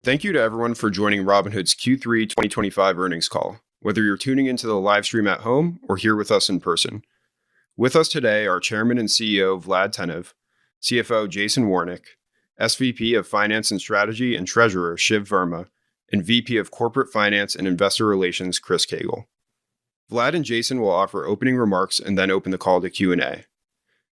Thank you to everyone for joining Robinhood's Q3 2025 earnings call, whether you're tuning into the live stream at home or here with us in person. With us today are Chairman and CEO Vlad Tenev, CFO Jason Warnick, SVP of Finance and Strategy and Treasurer Shiv Verma, and VP of Corporate Finance and Investor Relations Chris Cagle. Vlad and Jason will offer opening remarks and then open the call to Q&A.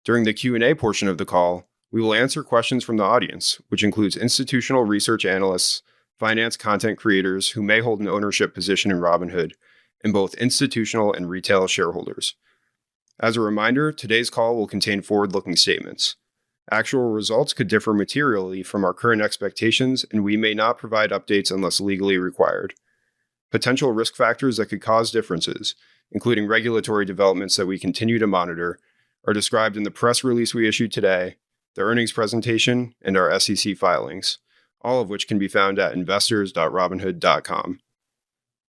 During the Q&A portion of the call, we will answer questions from the audience, which includes institutional research analysts, finance content creators who may hold an ownership position in Robinhood, and both institutional and retail shareholders. As a reminder, today's call will contain forward-looking statements. Actual results could differ materially from our current expectations, and we may not provide updates unless legally required. Potential risk factors that could cause differences, including regulatory developments that we continue to monitor, are described in the press release we issued today, the earnings presentation, and our SEC filings, all of which can be found at investors.robinhood.com.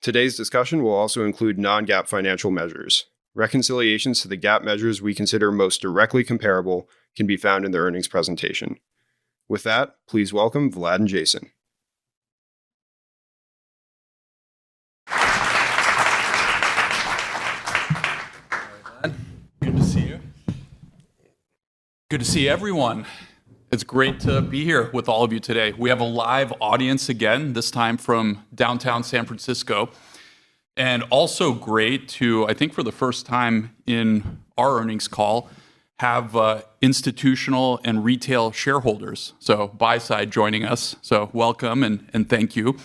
Today's discussion will also include non-GAAP financial measures. Reconciliations to the GAAP measures we consider most directly comparable can be found in the earnings presentation. With that, please welcome Vlad and Jason. Good to see you. Good to see everyone. It's great to be here with all of you today. We have a live audience again, this time from downtown San Francisco. And also great to, I think for the first time in our earnings call, have institutional and retail shareholders. So buy side joining us. So welcome and thank you.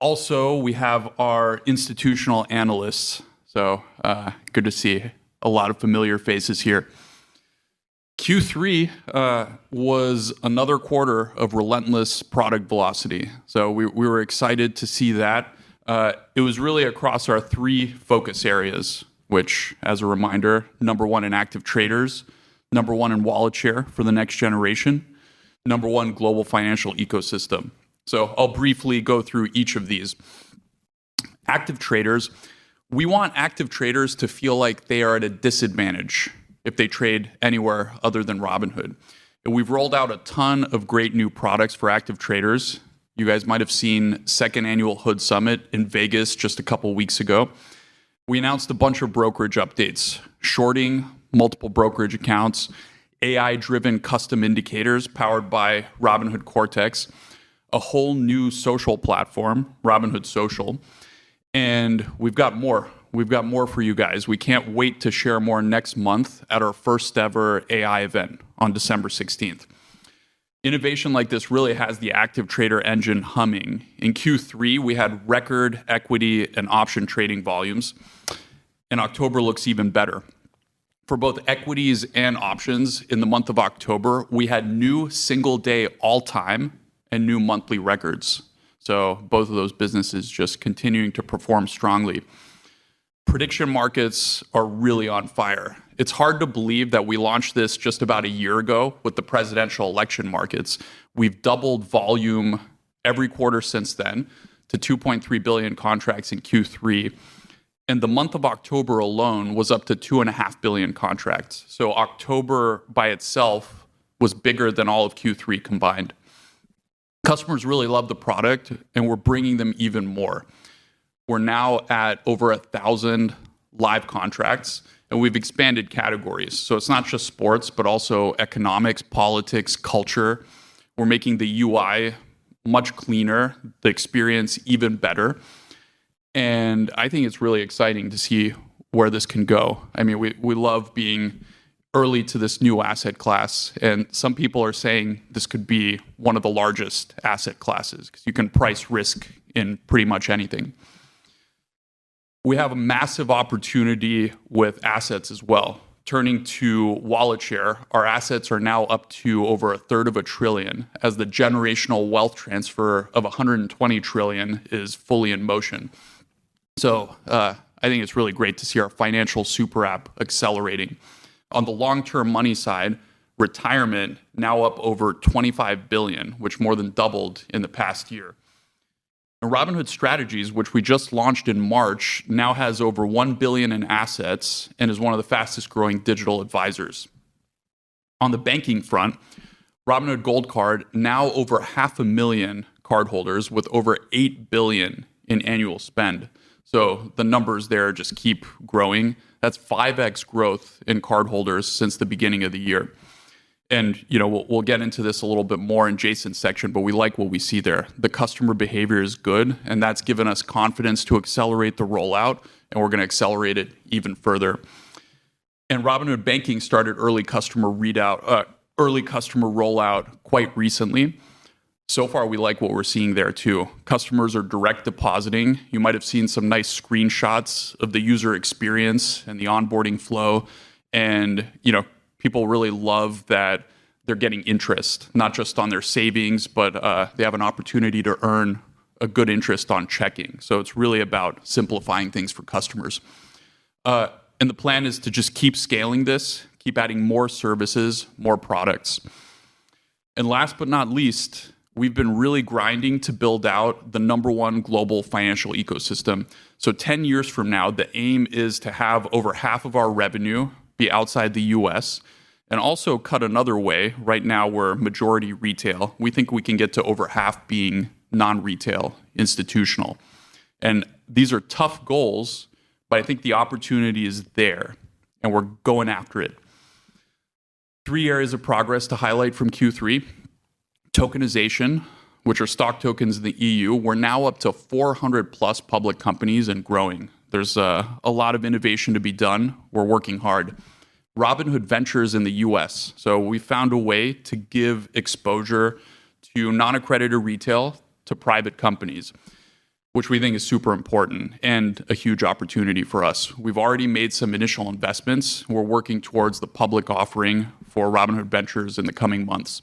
Also, we have our institutional analysts. So good to see a lot of familiar faces here. Q3 was another quarter of relentless product velocity. So we were excited to see that. It was really across our three focus areas, which, as a reminder, number one in active traders, number one in wallet share for the next generation, number one global financial ecosystem. So I'll briefly go through each of these. Active traders, we want active traders to feel like they are at a disadvantage if they trade anywhere other than Robinhood. And we've rolled out a ton of great new products for active traders. You guys might have seen second annual Hood Summit in Vegas just a couple weeks ago. We announced a bunch of brokerage updates, shorting, multiple brokerage accounts, AI-driven custom indicators powered by Robinhood Cortex, a whole new social platform, Robinhood Social, and we've got more. We've got more for you guys. We can't wait to share more next month at our first ever AI event on December 16th. Innovation like this really has the active trader engine humming. In Q3, we had record equity and option trading volumes, and October looks even better. For both equities and options, in the month of October, we had new single-day all-time and new monthly records. So both of those businesses just continuing to perform strongly. Prediction markets are really on fire. It's hard to believe that we launched this just about a year ago with the presidential election markets. We've doubled volume every quarter since then to 2.3 billion contracts in Q3. And the month of October alone was up to 2.5 billion contracts. So October by itself was bigger than all of Q3 combined. Customers really love the product, and we're bringing them even more. We're now at over 1,000 live contracts, and we've expanded categories. So it's not just sports, but also economics, politics, culture. We're making the UI much cleaner, the experience even better. And I think it's really exciting to see where this can go. I mean, we love being early to this new asset class, and some people are saying this could be one of the largest asset classes because you can price risk in pretty much anything. We have a massive opportunity with assets as well. Turning to wallet share, our assets are now up to over $1/3 trillion as the generational wealth transfer of $120 trillion is fully in motion. So I think it's really great to see our financial super app accelerating. On the long-term money side, retirement now up over $25 billion, which more than doubled in the past year. And Robinhood Strategies, which we just launched in March, now has over $1 billion in assets and is one of the fastest growing digital advisors. On the banking front, Robinhood Gold Card, now over 500,000 cardholders with over $8 billion in annual spend. So the numbers there just keep growing. That's 5x growth in cardholders since the beginning of the year. And we'll get into this a little bit more in Jason's section, but we like what we see there. The customer behavior is good, and that's given us confidence to accelerate the rollout, and we're going to accelerate it even further. And Robinhood Banking started early customer rollout quite recently. So far, we like what we're seeing there too. Customers are direct depositing. You might have seen some nice screenshots of the user experience and the onboarding flow. And, people really love that they're getting interest, not just on their savings, but they have an opportunity to earn a good interest on checking. So it's really about simplifying things for customers. And the plan is to just keep scaling this, keep adding more services, more products. And last but not least, we've been really grinding to build out the #1 global financial ecosystem. So 10 years from now, the aim is to have over half of our revenue be outside the US, and also cut another way. Right now, we're majority retail. We think we can get to over half being non-retail, institutional. And these are tough goals, but I think the opportunity is there, and we're going after it. 3 areas of progress to highlight from Q3. Tokenization, which are stock tokens in the EU. We're now up to 400 plus public companies and growing. There's a lot of innovation to be done. We're working hard. Robinhood Ventures in the US. So we found a way to give exposure to non-accredited retail to private companies, which we think is super important and a huge opportunity for us. We've already made some initial investments. We're working towards the public offering for Robinhood Ventures in the coming months.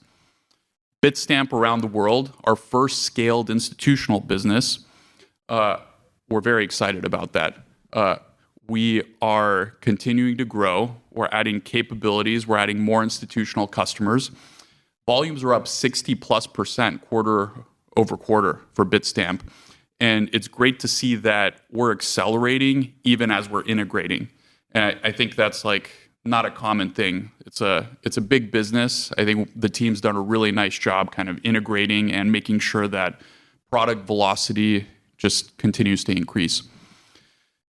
Bitstamp around the world, our first scaled institutional business. We're very excited about that. We are continuing to grow. We're adding capabilities. We're adding more institutional customers. Volumes are up 60+% quarter over quarter for Bitstamp. And it's great to see that we're accelerating even as we're integrating. And I think that's not a common thing. It's a big business. I think the team's done a really nice job kind of integrating and making sure that product velocity just continues to increase.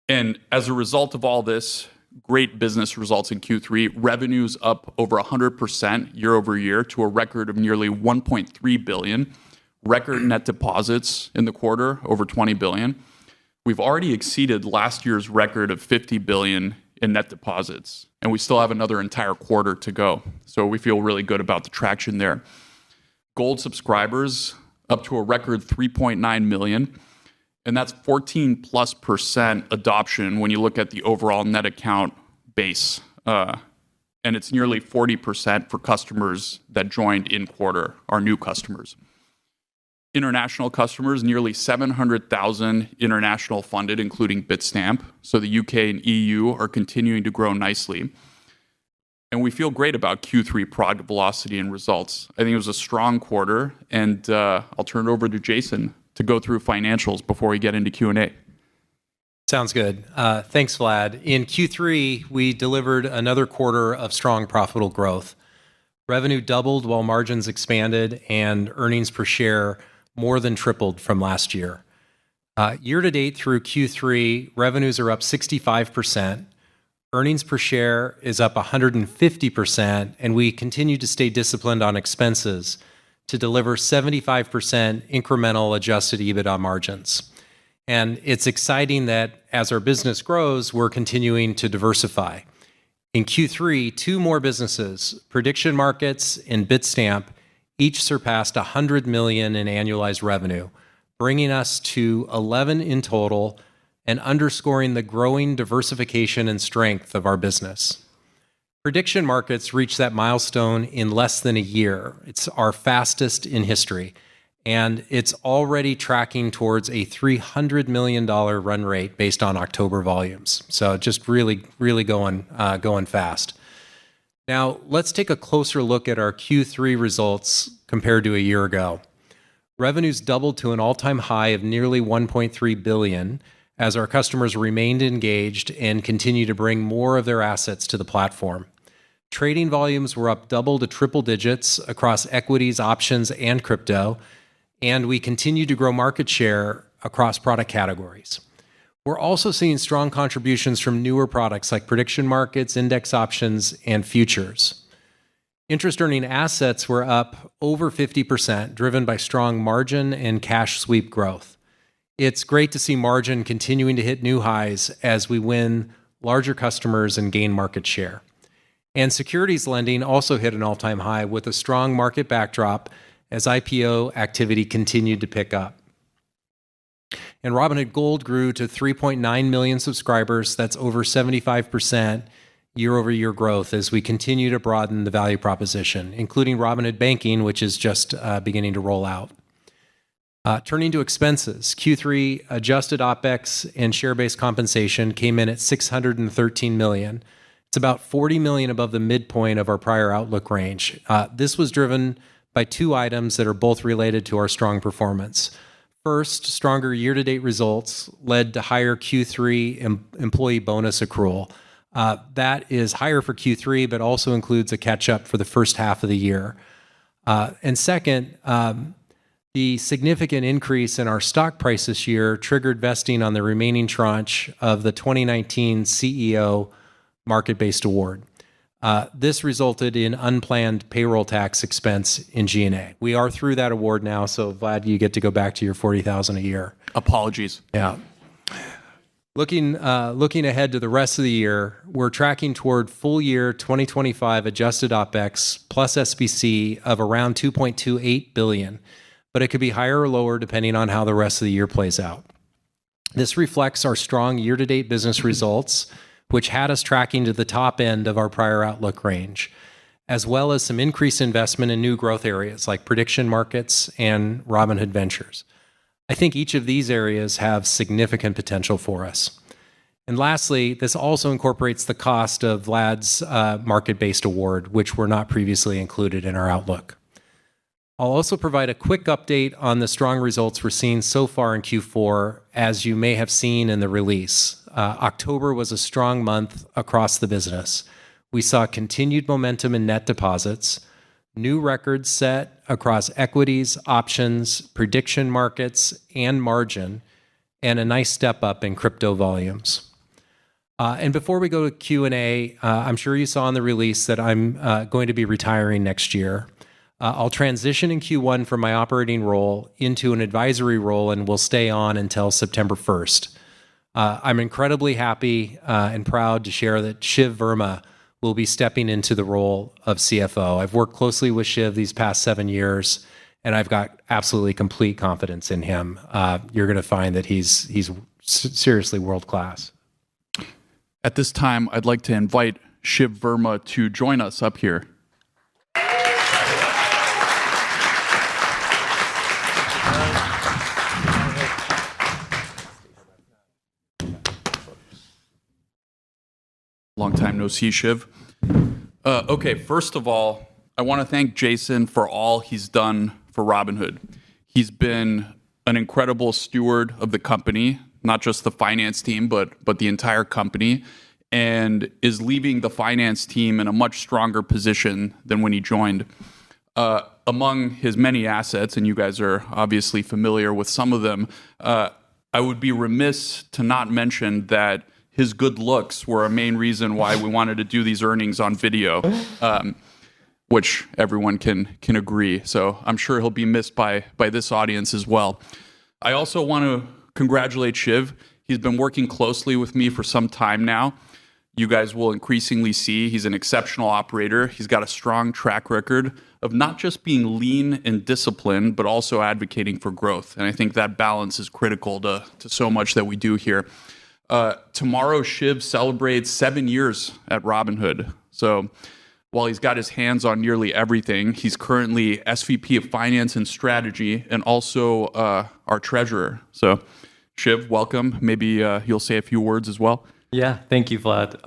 And as a result of all this, great business results in Q3. Revenues up over 100% year over year to a record of nearly 1.3 billion. Record net deposits in the quarter, over 20 billion. We've already exceeded last year's record of 50 billion in net deposits, and we still have another entire quarter to go. So we feel really good about the traction there. Gold subscribers up to a record 3.9 million. And that's 14+% adoption when you look at the overall net account base. And it's nearly 40% for customers that joined in quarter, our new customers. International customers, nearly 700,000 international funded, including Bitstamp. So the UK and EU are continuing to grow nicely. And we feel great about Q3 product velocity and results. I think it was a strong quarter, and I'll turn it over to Jason to go through financials before we get into Q&A. Sounds good. Thanks, Vlad. In Q3, we delivered another quarter of strong profitable growth. Revenue doubled while margins expanded, and earnings per share more than tripled from last year. Year to date through Q3, revenues are up 65%. Earnings per share is up 150%, and we continue to stay disciplined on expenses to deliver 75% incremental adjusted EBITDA margins. And it's exciting that as our business grows, we're continuing to diversify. In Q3, 2 more businesses, Prediction Markets and Bitstamp, each surpassed 100 million in annualized revenue, bringing us to 11 in total and underscoring the growing diversification and strength of our business. Prediction Markets reached that milestone in less than a year. It's our fastest in history, and it's already tracking towards a $300 million run rate based on October volumes. So just really going fast. Now, let's take a closer look at our Q3 results compared to a year ago. Revenues doubled to an all-time high of nearly 1.3 billion as our customers remained engaged and continue to bring more of their assets to the platform. Trading volumes were up double to triple digits across equities, options, and crypto. and we continue to grow market share across product categories. We're also seeing strong contributions from newer products like prediction markets, index options, and futures. Interest earning assets were up over 50%, driven by strong margin and cash sweep growth. It's great to see margin continuing to hit new highs as we win larger customers and gain market share. And securities lending also hit an all-time high with a strong market backdrop as IPO activity continued to pick up. And Robinhood Gold grew to 3.9 million subscribers. That's over 75% year-over-year growth as we continue to broaden the value proposition, including Robinhood Banking, which is just beginning to roll out. Turning to expenses, Q3 adjusted OPEX and share-based compensation came in at $613 million. It's about $40 million above the midpoint of our prior outlook range. This was driven by two items that are both related to our strong performance. First, stronger year-to-date results led to higher Q3 employee bonus accrual. That is higher for Q3, but also includes a catch-up for the first half of the year. And second, the significant increase in our stock price this year triggered vesting on the remaining tranche of the 2019 CEO market-based award. This resulted in unplanned payroll tax expense in G&A. We are through that award now, so Vlad, you get to go back to your $40,000 a year. Apologies. Yeah. Looking ahead to the rest of the year, we're tracking toward full year 2025 adjusted OPEX plus SBC of around $2.28 billion, but it could be higher or lower depending on how the rest of the year plays out. This reflects our strong year-to-date business results, which had us tracking to the top end of our prior outlook range, as well as some increased investment in new growth areas like prediction markets and Robinhood Ventures. I think each of these areas have significant potential for us. And lastly, this also incorporates the cost of Vlad's market-based award, which were not previously included in our outlook. I'll also provide a quick update on the strong results we're seeing so far in Q4, as you may have seen in the release. October was a strong month across the business. We saw continued momentum in net deposits, new records set across equities, options, prediction markets, and margin, and a nice step up in crypto volumes. And before we go to Q&A, I'm sure you saw in the release that I'm going to be retiring next year. I'll transition in Q1 from my operating role into an advisory role and will stay on until September 1st. I'm incredibly happy and proud to share that Shiv Verma will be stepping into the role of CFO. I've worked closely with Shiv these past 7 years, and I've got absolutely complete confidence in him. You're going to find that he's seriously world-class. At this time, I'd like to invite Shiv Verma to join us up here. Long time no see, Shiv. Okay, first of all, I want to thank Jason for all he's done for Robinhood. He's been an incredible steward of the company, not just the finance team, but the entire company, and is leaving the finance team in a much stronger position than when he joined. Among his many assets, and you guys are obviously familiar with some of them, I would be remiss to not mention that his good looks were a main reason why we wanted to do these earnings on video, which everyone can agree. So I'm sure he'll be missed by this audience as well. I also want to congratulate Shiv. He's been working closely with me for some time now. You guys will increasingly see he's an exceptional operator. He's got a strong track record of not just being lean and disciplined, but also advocating for growth. And I think that balance is critical to so much that we do here. Tomorrow, Shiv celebrates 7 years at Robinhood. So while he's got his hands on nearly everything, he's currently SVP of Finance and Strategy and also our treasurer. So Shiv, welcome. Maybe you'll say a few words as well. Yeah, thank you, Vlad.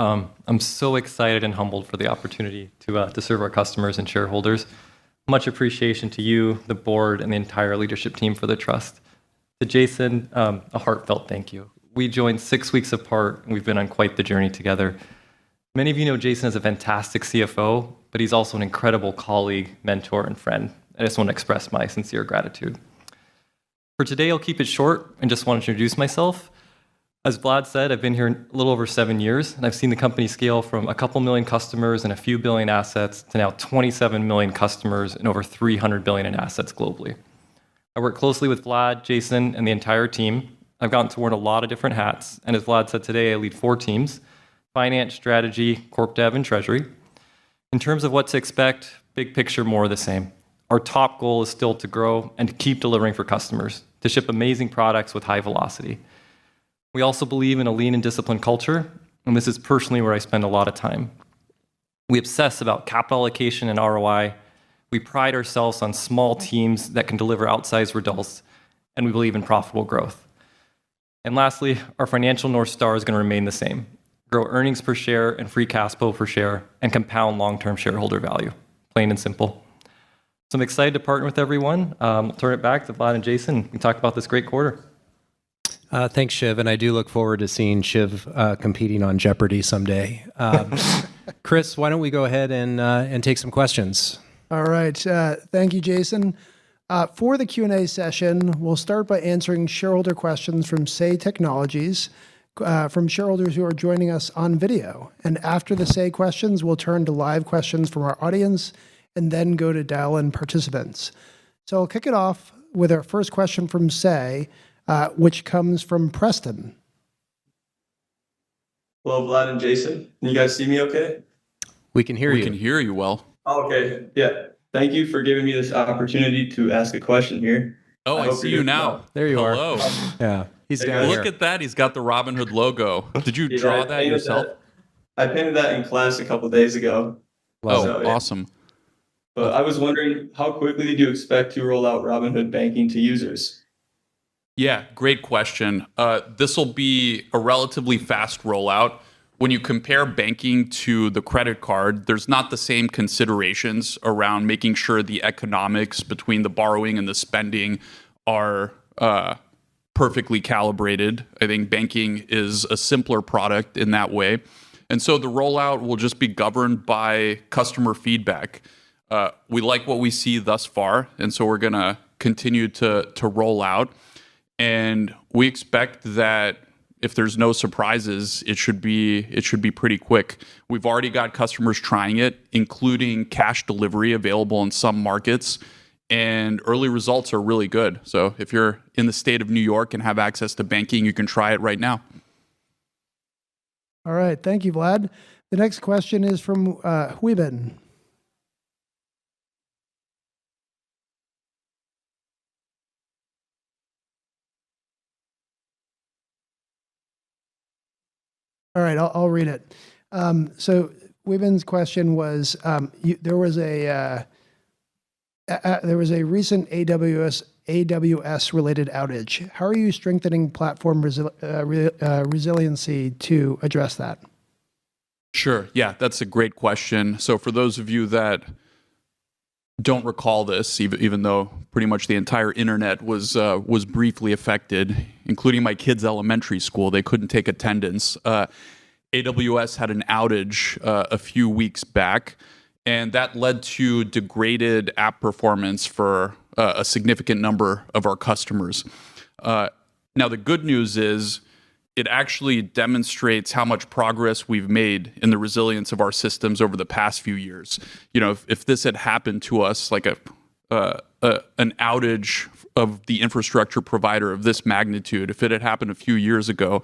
I'm so excited and humbled for the opportunity to serve our customers and shareholders. Much appreciation to you, the board, and the entire leadership team for the trust. To Jason, a heartfelt thank you. We joined 6 weeks apart, and we've been on quite the journey together. Many of you know Jason as a fantastic CFO, but he's also an incredible colleague, mentor, and friend. I just want to express my sincere gratitude. For today, I'll keep it short and just want to introduce myself. As Vlad said, I've been here a little over 7 years, and I've seen the company scale from a couple million customers and a few billion assets to now 27 million customers and over 300 billion in assets globally. I work closely with Vlad, Jason, and the entire team. I've gotten to wear a lot of different hats, and as Vlad said today, I lead 4 teams: finance, strategy, corp dev, and treasury. In terms of what to expect, big picture, more of the same. Our top goal is still to grow and to keep delivering for customers, to ship amazing products with high velocity. We also believe in a lean and disciplined culture, and this is personally where I spend a lot of time. We obsess about capital allocation and ROI. We pride ourselves on small teams that can deliver outsized results, and we believe in profitable growth. And lastly, our financial North Star is going to remain the same: grow earnings per share and free cash flow per share and compound long-term shareholder value. Plain and simple. So I'm excited to partner with everyone. I'll turn it back to Vlad and Jason. We can talk about this great quarter. Thanks, Shiv, and I do look forward to seeing Shiv competing on Jeopardy someday. Chris, why don't we go ahead and take some questions? All right. Thank you, Jason. For the Q&A session, we'll start by answering shareholder questions from Say Technologies, from shareholders who are joining us on video. And after the Say questions, we'll turn to live questions from our audience and then go to dial-in participants. So I'll kick it off with our first question from Say, which comes from Preston. Hello, Vlad and Jason. Can you guys see me okay? We can hear you. We can hear you well. Oh, okay. Yeah. Thank you for giving me this opportunity to ask a question here. Oh, I see you now. There you are. Hello. Yeah, he's Hey, down guys. here. Look at that. He's got the Robinhood logo. Did you Yeah, draw I that painted yourself? I painted that in class a couple days ago. Oh, So, yeah. awesome. But I was wondering, how quickly do you expect to roll out Robinhood banking to users? Yeah, great question. This will be a relatively fast rollout. When you compare banking to the credit card, there's not the same considerations around making sure the economics between the borrowing and the spending are perfectly calibrated. I think banking is a simpler product in that way. And so the rollout will just be governed by customer feedback. We like what we see thus far, and so we're going to continue to roll out. And we expect that if there's no surprises, it should be pretty quick. We've already got customers trying it, including cash delivery available in some markets, and early results are really good. So if you're in the state of New York and have access to banking, you can try it right now. All right. Thank you, Vlad. The next question is from Huibin. All right, I'll read it. So Wibben's question was, there was a recent AWS related outage. How are you strengthening platform resiliency to address that? Sure. Yeah, that's a great question. So for those of you that don't recall this, even though pretty much the entire internet was briefly affected, including my kids' elementary school, they couldn't take attendance. AWS had an outage a few weeks back, and that led to degraded app performance for a significant number of our customers. Now, the good news is it actually demonstrates how much progress we've made in the resilience of our systems over the past few years. You know, if this had happened to us, like an outage of the infrastructure provider of this magnitude, if it had happened a few years ago,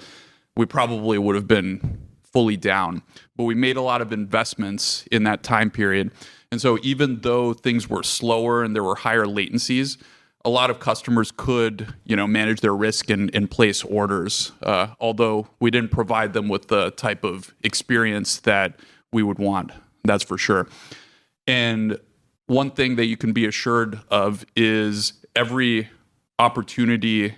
we probably would have been fully down. But we made a lot of investments in that time period. And so even though things were slower and there were higher latencies, a lot of customers could, manage their risk and place orders, although we didn't provide them with the type of experience that we would want. That's for sure. And one thing that you can be assured of is every opportunity,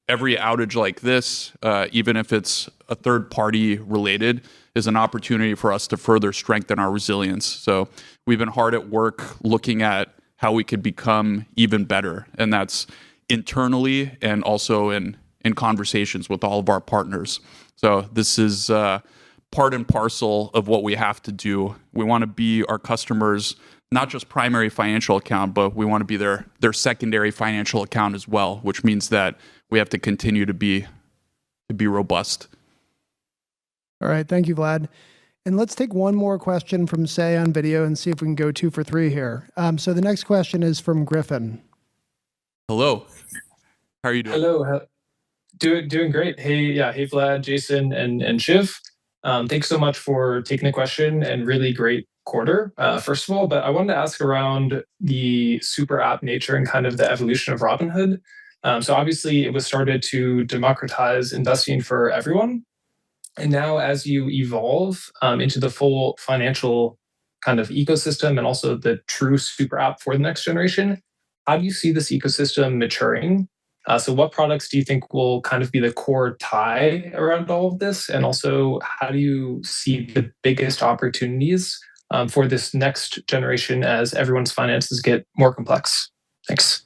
every outage like this, even if it's a third party related, is an opportunity for us to further strengthen our resilience. So we've been hard at work looking at how we could become even better. And that's internally and also in conversations with all of our partners. So this is part and parcel of what we have to do. We want to be our customers' not just primary financial account, but we want to be their secondary financial account as well, which means that we have to continue to be robust. All right. Thank you, Vlad. And let's take one more question from Say on video and see if we can go 2 for 3 here. So the next question is from Griffin. Hello. How are you doing? Hello. Doing great. Hey Vlad, Jason, and Shiv. Thanks so much for taking the question and really great quarter, first of all. But I wanted to ask around the super app nature and kind of the evolution of Robinhood. So obviously it was started to democratize investing for everyone. And now as you evolve into the full financial kind of ecosystem and also the true super app for the next generation, how do you see this ecosystem maturing? So what products do you think will kind of be the core tie around all of this? And also, how do you see the biggest opportunities for this next generation as everyone's finances get more complex? Thanks.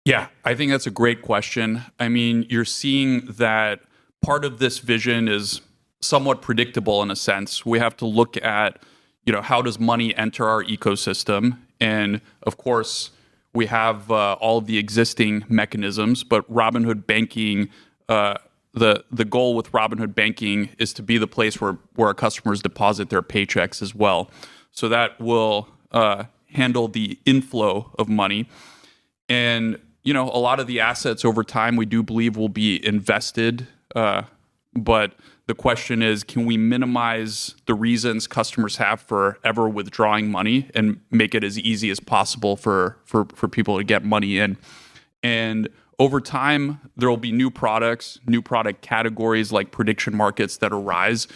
Yeah, I think that's a great question. I mean, you're seeing that part of this vision is somewhat predictable in a sense. We have to look at, how does money enter our ecosystem? And of course, we have all of the existing mechanisms, but Robinhood Banking, the goal with Robinhood Banking is to be the place where our customers deposit their paychecks as well. So that will handle the inflow of money. And, a lot of the assets over time we do believe will be invested, but the question is, can we minimize the reasons customers have for ever withdrawing money and make it as easy as possible for people to get money in? And over time, there will be new products, new product categories like prediction markets that arise.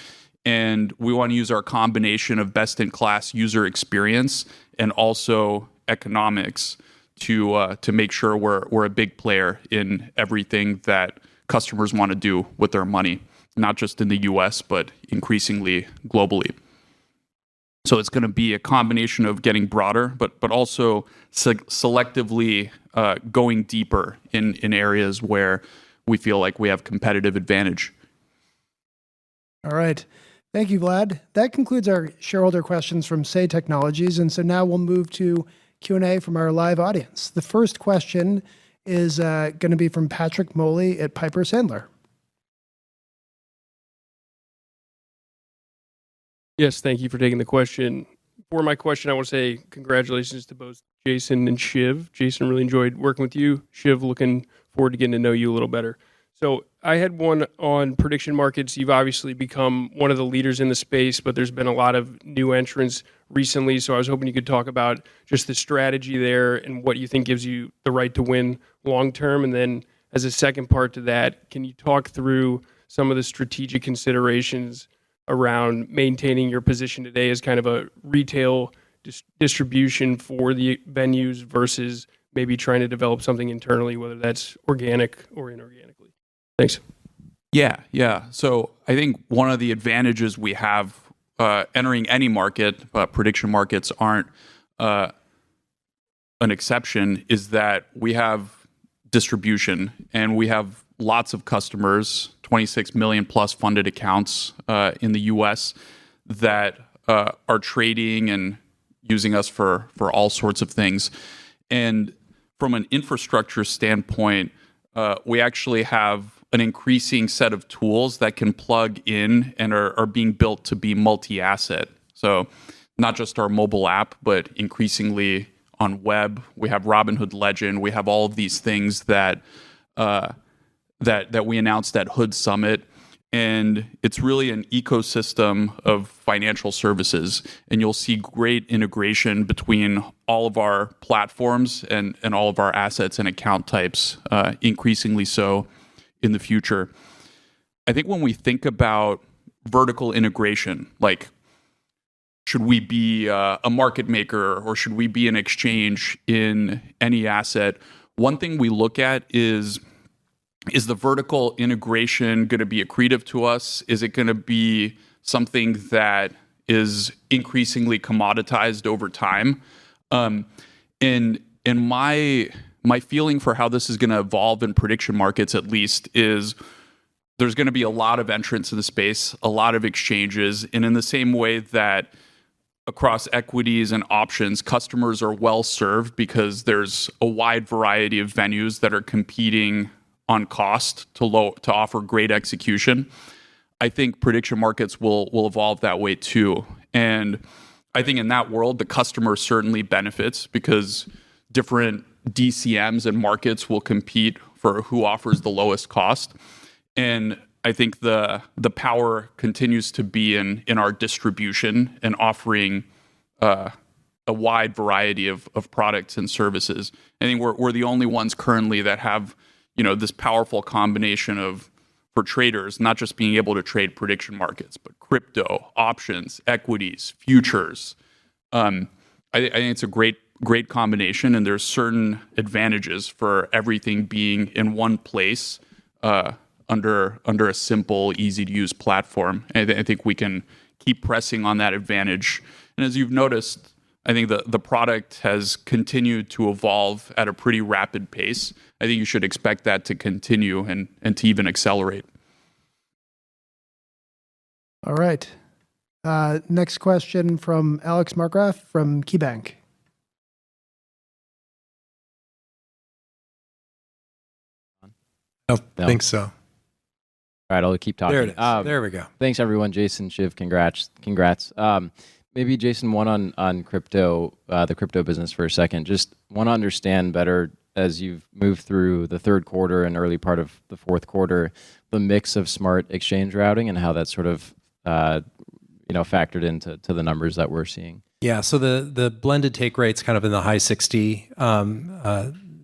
And we want to use our combination of best-in-class user experience and also economics to make sure we're a big player in everything that customers want to do with their money, not just in the US, but increasingly globally. So it's going to be a combination of getting broader, but also selectively going deeper in areas where we feel like we have competitive advantage. All right. Thank you, Vlad. That concludes our shareholder questions from Say Technologies. And so now we'll move to Q&A from our live audience. The first question is going to be from Patrick Moley at Piper Sandler. Yes, thank you for taking the question. For my question, I want to say congratulations to both Jason and Shiv. Jason, really enjoyed working with you. Shiv, looking forward to getting to know you a little better. So I had one on prediction markets. You've obviously become one of the leaders in the space, but there's been a lot of new entrants recently. So I was hoping you could talk about just the strategy there and what you think gives you the right to win long term. And then as a second part to that, can you talk through some of the strategic considerations around maintaining your position today as kind of a retail distribution for the venues versus maybe trying to develop something internally, whether that's organic or inorganically? Thanks. Yeah. So I think one of the advantages we have entering any market, prediction markets aren't an exception, is that we have distribution and we have lots of customers, 26 million plus funded accounts in the US that are trading and using us for all sorts of things. And from an infrastructure standpoint, we actually have an increasing set of tools that can plug in and are being built to be multi-asset. So not just our mobile app, but increasingly on web. We have Robinhood Legend. We have all of these things that we announced at Hood Summit. And it's really an ecosystem of financial services. And you'll see great integration between all of our platforms and all of our assets and account types, increasingly so in the future. I think when we think about vertical integration, like should we be a market maker or should we be an exchange in any asset, one thing we look at is the vertical integration going to be accretive to us? Is it going to be something that is increasingly commoditized over time? And my feeling for how this is going to evolve in prediction markets, at least, is there's going to be a lot of entrants in the space, a lot of exchanges, and in the same way that across equities and options, customers are well served because there's a wide variety of venues that are competing on cost to offer great execution. I think prediction markets will evolve that way too. And I think in that world, the customer certainly benefits because different DCMs and markets will compete for who offers the lowest cost. And I think the power continues to be in our distribution and offering a wide variety of products and services. I think we're the only ones currently that have this powerful combination of, for traders, not just being able to trade prediction markets, but crypto, options, equities, futures. I think it's a great combination, and there's certain advantages for everything being in one place under a simple, easy-to-use platform. And I think we can keep pressing on that advantage. And as you've noticed, I think the product has continued to evolve at a pretty rapid pace. I think you should expect that to continue and to even accelerate. All right. Next question from Alex Markgraf from KeyBank. I don't think so. All right, I'll keep talking. There it is. There we go. Thanks, everyone. Jason, Shiv, congrats. Maybe, Jason, one on crypto, the crypto business for a second. Just want to understand better, as you've moved through the third quarter and early part of the fourth quarter, the mix of smart exchange routing and how that sort of factored into the numbers that we're seeing. Yeah, so the blended take rate's kind of in the high 60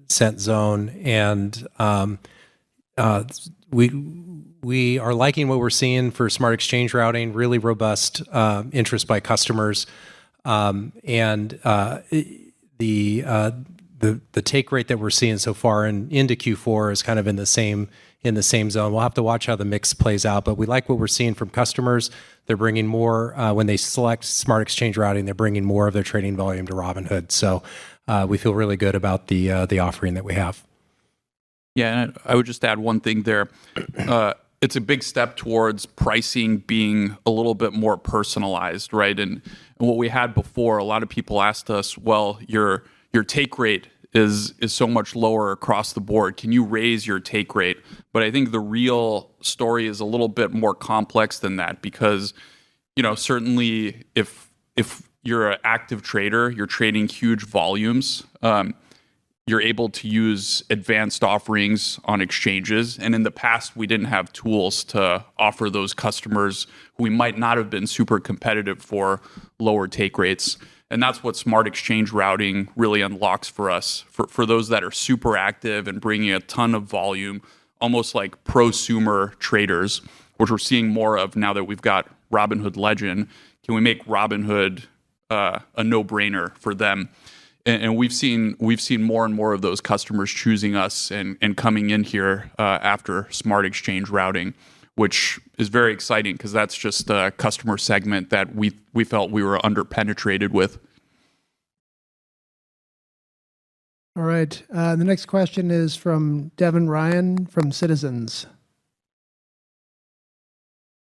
cent zone, and we are liking what we're seeing for smart exchange routing. Really robust interest by customers, and the take rate that we're seeing so far into Q4 is kind of in the same zone. We'll have to watch how the mix plays out, but we like what we're seeing from customers. They're bringing more when they select smart exchange routing. They're bringing more of their trading volume to Robinhood. So we feel really good about the offering that we have. Yeah, and I would just add one thing there. It's a big step towards pricing being a little bit more personalized, right? And what we had before, a lot of people asked us, well, your take rate is so much lower across the board. Can you raise your take rate? But I think the real story is a little bit more complex than that, because certainly if you're an active trader, you're trading huge volumes, you're able to use advanced offerings on exchanges. And in the past, we didn't have tools to offer those customers who we might not have been super competitive for lower take rates. And that's what smart exchange routing really unlocks for us. For those that are super active and bringing a ton of volume, almost like prosumer traders, which we're seeing more of now that we've got Robinhood Legend, can we make Robinhood a no-brainer for them? And we've seen more and more of those customers choosing us and coming in here after smart exchange routing, which is very exciting because that's just a customer segment that we felt we were underpenetrated with. All right. The next question is from Devin Ryan from Citizens.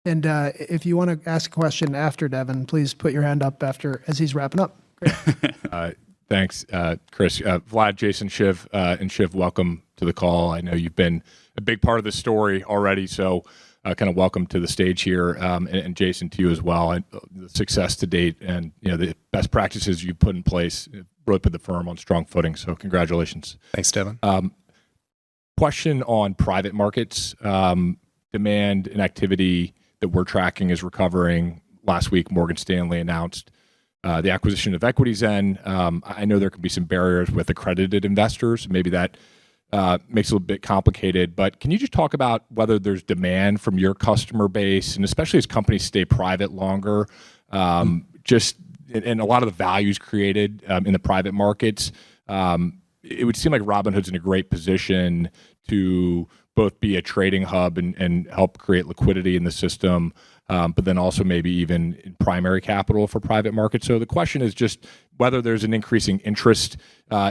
And if you want to ask a question after Devin, please put your hand up as he's wrapping up. Great. Thanks, Chris. Vlad, Jason, Shiv, and Shiv, welcome to the call. I know you've been a big part of the story already, so kind of welcome to the stage here, and Jason, to you as well. And the success to date and the best practices you've put in place really put the firm on strong footing, so congratulations. Thanks, Devin. Question on private markets. Demand and activity that we're tracking is recovering. Last week, Morgan Stanley announced the acquisition of EquityZen. I know there can be some barriers with accredited investors. Maybe that makes it a little bit complicated. But can you just talk about whether there's demand from your customer base, and especially as companies stay private longer, and a lot of the values created in the private markets? It would seem like Robinhood's in a great position to both be a trading hub and help create liquidity in the system, but then also maybe even in primary capital for private markets. So the question is just whether there's an increasing interest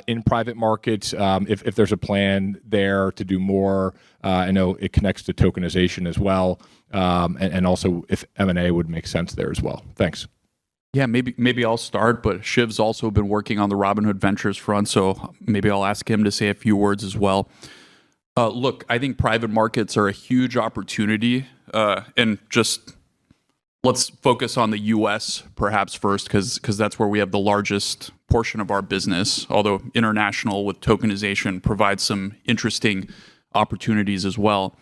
in private markets, if there's a plan there to do more. I know it connects to tokenization as well, and also if M&A would make sense there as well. Thanks. Yeah, maybe I'll start, but Shiv's also been working on the Robinhood Ventures front, so maybe I'll ask him to say a few words as well. Look, I think private markets are a huge opportunity, and just let's focus on the U.S. perhaps first, because that's where we have the largest portion of our business, although international with tokenization provides some interesting opportunities as well.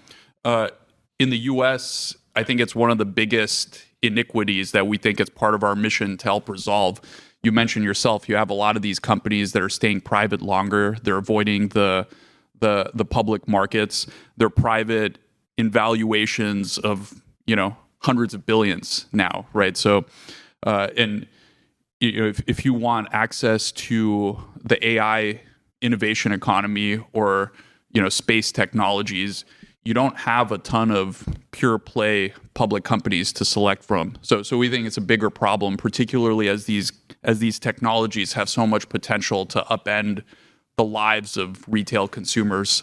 In the U.S., I think it's one of the biggest iniquities that we think it's part of our mission to help resolve. You mentioned yourself, you have a lot of these companies that are staying private longer. They're avoiding the public markets. They're private in valuations of, hundreds of billions now, right? So, and if you want access to the AI innovation economy or, space technologies, you don't have a ton of pure play public companies to select from. So we think it's a bigger problem, particularly as these technologies have so much potential to upend the lives of retail consumers.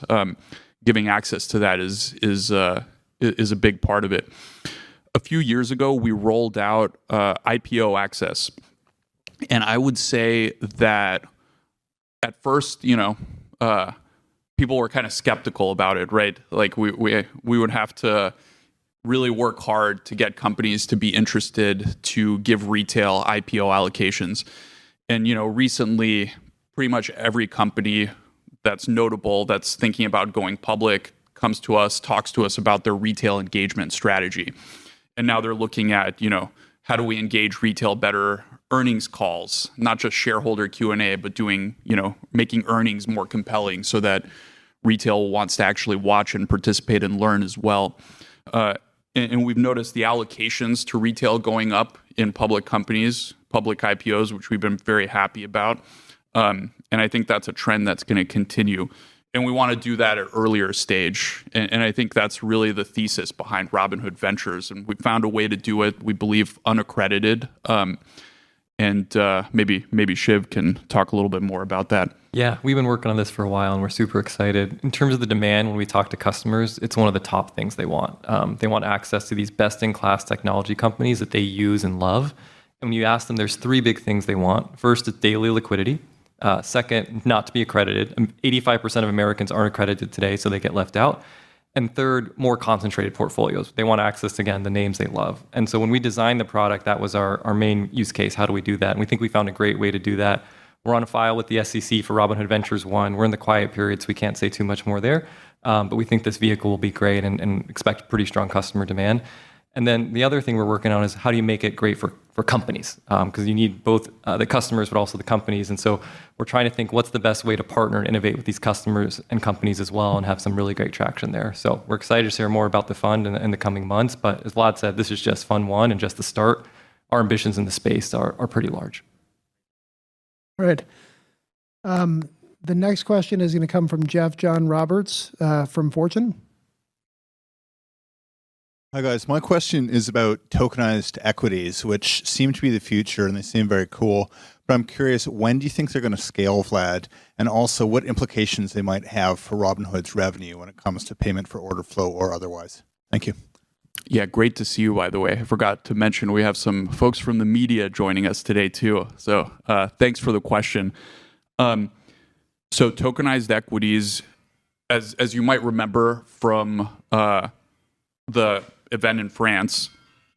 Giving access to that is a big part of it. A few years ago, we rolled out IPO access, and I would say that at first, people were kind of skeptical about it, right? Like we would have to really work hard to get companies to be interested to give retail IPO allocations. And, recently, pretty much every company that's notable, that's thinking about going public, comes to us, talks to us about their retail engagement strategy. And now they're looking at, how do we engage retail better? Earnings calls, not just shareholder Q&A, but doing, making earnings more compelling so that retail wants to actually watch and participate and learn as well. And we've noticed the allocations to retail going up in public companies, public IPOs, which we've been very happy about. And I think that's a trend that's going to continue. And we want to do that at earlier stage. And I think that's really the thesis behind Robinhood Ventures. And we found a way to do it, we believe, unaccredited. And maybe Shiv can talk a little bit more about that. Yeah, we've been working on this for a while, and we're super excited. In terms of the demand, when we talk to customers, it's one of the top things they want. They want access to these best-in-class technology companies that they use and love. And when you ask them, there's three big things they want. First, it's daily liquidity. Second, not to be accredited. 85% of Americans aren't accredited today, so they get left out. And third, more concentrated portfolios. They want access, again, the names they love. And so when we designed the product, that was our main use case. How do we do that? And we think we found a great way to do that. We're on file with the SEC for Robinhood Ventures 1. We're in the quiet period, so we can't say too much more there. But we think this vehicle will be great and expect pretty strong customer demand. And then the other thing we're working on is how do you make it great for companies? Because you need both the customers, but also the companies. And so we're trying to think what's the best way to partner and innovate with these customers and companies as well and have some really great traction there. So we're excited to share more about the fund in the coming months. But as Vlad said, this is just fund one and just the start. Our ambitions in the space are pretty large. All right. The next question is going to come from Jeff John Roberts from Fortune. Hi, guys. My question is about tokenized equities, which seem to be the future, and they seem very cool. But I'm curious, when do you think they're going to scale, Vlad? And also, what implications they might have for Robinhood's revenue when it comes to payment for order flow or otherwise? Thank you. Yeah, great to see you, by the way. I forgot to mention we have some folks from the media joining us today, too. So thanks for the question. So tokenized equities, as you might remember from the event in France,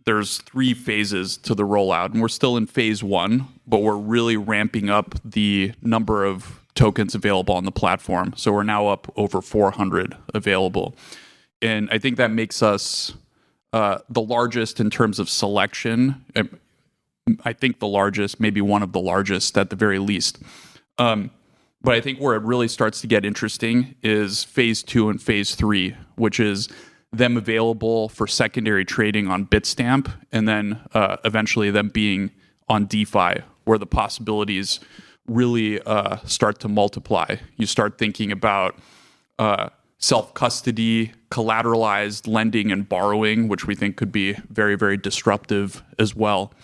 there's 3 phases to the rollout, and we're still in phase 1, but we're really ramping up the number of tokens available on the platform. So we're now up over 400 available. And I think that makes us the largest in terms of selection. I think the largest, maybe one of the largest at the very least. But I think where it really starts to get interesting is phase 2 and phase 3, which is them available for secondary trading on Bitstamp, and then eventually them being on DeFi, where the possibilities really start to multiply. You start thinking about self-custody, collateralized lending and borrowing, which we think could be very, very disruptive as well.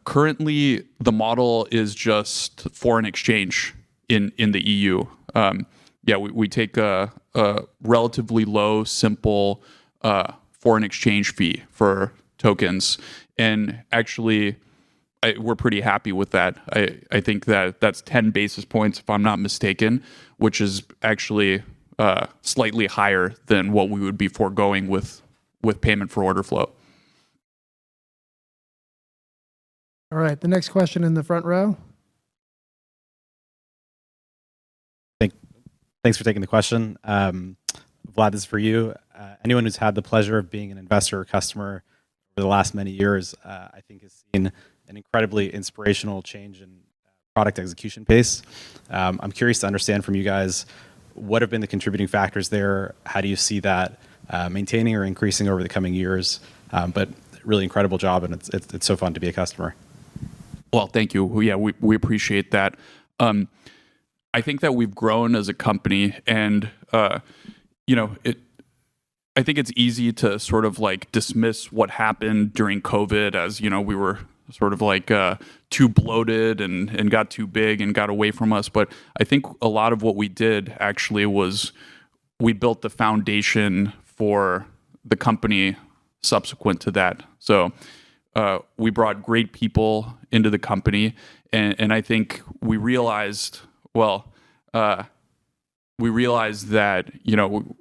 Currently, the model is just foreign exchange in the EU. We take a relatively low, simple foreign exchange fee for tokens. And actually, we're pretty happy with that. I think that that's 10 basis points, if I'm not mistaken, which is actually slightly higher than what we would be foregoing with payment for order flow. All right, the next question in the front row. Thanks for taking the question. Vlad, this is for you. Anyone who's had the pleasure of being an investor or customer over the last many years, I think has seen an incredibly inspirational change in product execution pace. I'm curious to understand from you guys, what have been the contributing factors there? How do you see that maintaining or increasing over the coming years? But really incredible job, and it's so fun to be a customer. Well, thank you. Yeah, we appreciate that. I think that we've grown as a company, and I think it's easy to sort of like dismiss what happened during COVID as, we were sort of like too bloated and got too big and got away from us. But I think a lot of what we did actually was we built the foundation for the company subsequent to that. So we brought great people into the company, and I think we realized, that,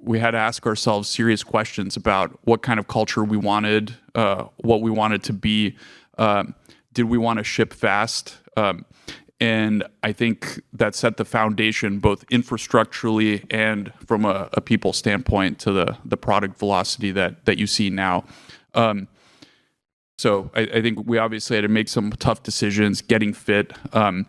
we had to ask ourselves serious questions about what kind of culture we wanted, what we wanted to be. Did we want to ship fast? And I think that set the foundation both infrastructurally and from a people standpoint to the product velocity that you see now. So I think we obviously had to make some tough decisions, getting fit. I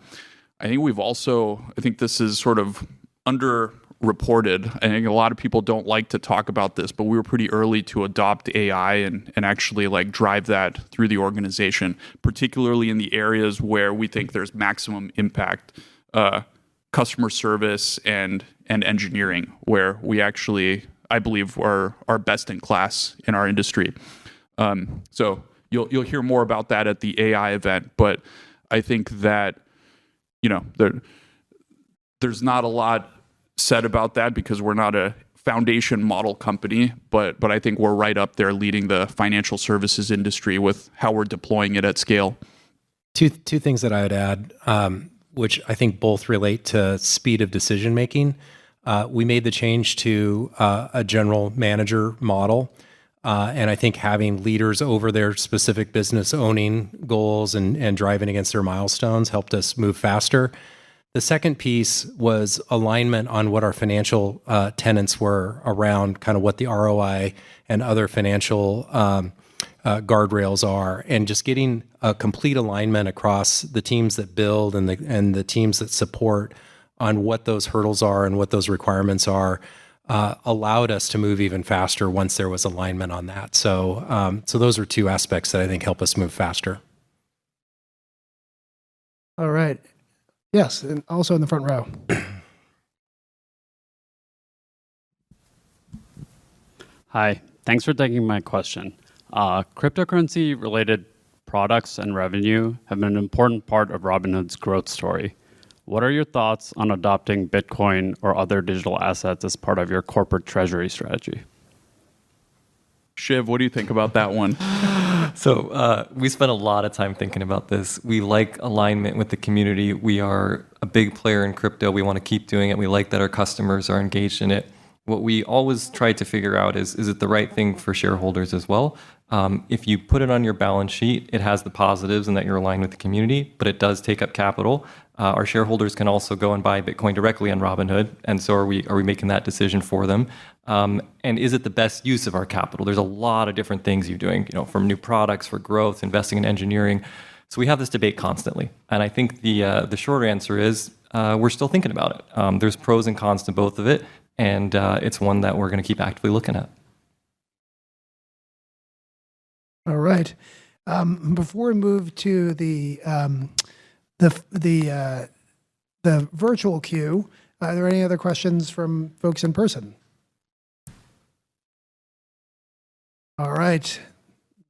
think this is sort of underreported. I think a lot of people don't like to talk about this, but we were pretty early to adopt AI and actually like drive that through the organization, particularly in the areas where we think there's maximum impact, customer service and engineering, where we actually, I believe, are best in class in our industry. So you'll hear more about that at the AI event, but I think that there's not a lot said about that because we're not a foundation model company, but I think we're right up there leading the financial services industry with how we're deploying it at scale. Two things that I would add, which I think both relate to speed of decision making. We made the change to a general manager model. And I think having leaders over their specific business owning goals and driving against their milestones helped us move faster. The second piece was alignment on what our financial tenets were around kind of what the ROI and other financial guardrails are, and just getting a complete alignment across the teams that build and the teams that support on what those hurdles are and what those requirements are. Allowed us to move even faster once there was alignment on that. So those are two aspects that I think help us move faster. All right. Yes, and also in the front row. Hi, thanks for taking my question. Cryptocurrency-related products and revenue have been an important part of Robinhood's growth story. What are your thoughts on adopting Bitcoin or other digital assets as part of your corporate treasury strategy? Shiv, what do you think about that one? So we spent a lot of time thinking about this. We like alignment with the community. We are a big player in crypto. We want to keep doing it. We like that our customers are engaged in it. What we always try to figure out is it the right thing for shareholders as well? If you put it on your balance sheet, it has the positives and that you're aligned with the community, but it does take up capital. Our shareholders can also go and buy Bitcoin directly on Robinhood, and so are we making that decision for them? And is it the best use of our capital? There's a lot of different things you're doing, from new products for growth, investing in engineering. So we have this debate constantly, and I think the short answer is we're still thinking about it. There's pros and cons to both of it, and it's one that we're going to keep actively looking at. All right. Before we move to the virtual queue, are there any other questions from folks in person? All right.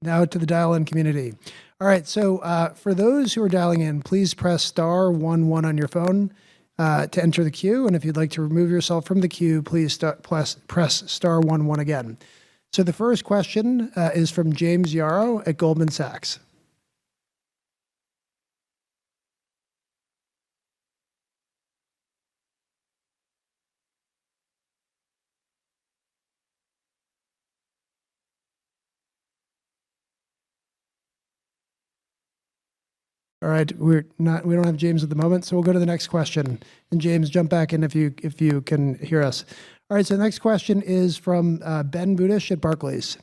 Now to the dial-in community. All right. So for those who are dialing in, please press *11 on your phone to enter the queue. And if you'd like to remove yourself from the queue, please press *11 again. So the first question is from James Yarrow at Goldman Sachs. All right, we don't have James at the moment, so we'll go to the next question. And James, jump back in if you can hear us. All right, so the next question is from Ben Budish at Barclays.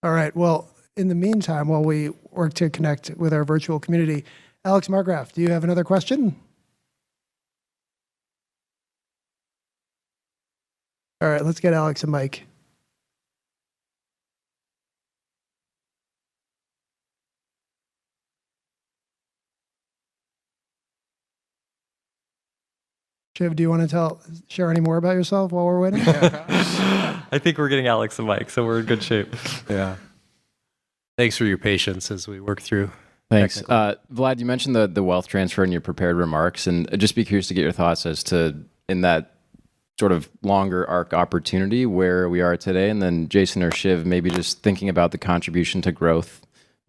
All right. Well, in the meantime, while we work to connect with our virtual community, Alex Margraf, do you have another question? All right, let's get Alex a mic. Shiv, do you want to share any more about yourself while we're waiting? I think we're getting Alex a mic, so we're in good shape. Yeah. Thanks for your patience as we work through. Thanks. Vlad, you mentioned the wealth transfer in your prepared remarks, and I'd just be curious to get your thoughts as to, in that sort of longer arc opportunity, where we are today, and then Jason or Shiv, maybe just thinking about the contribution to growth.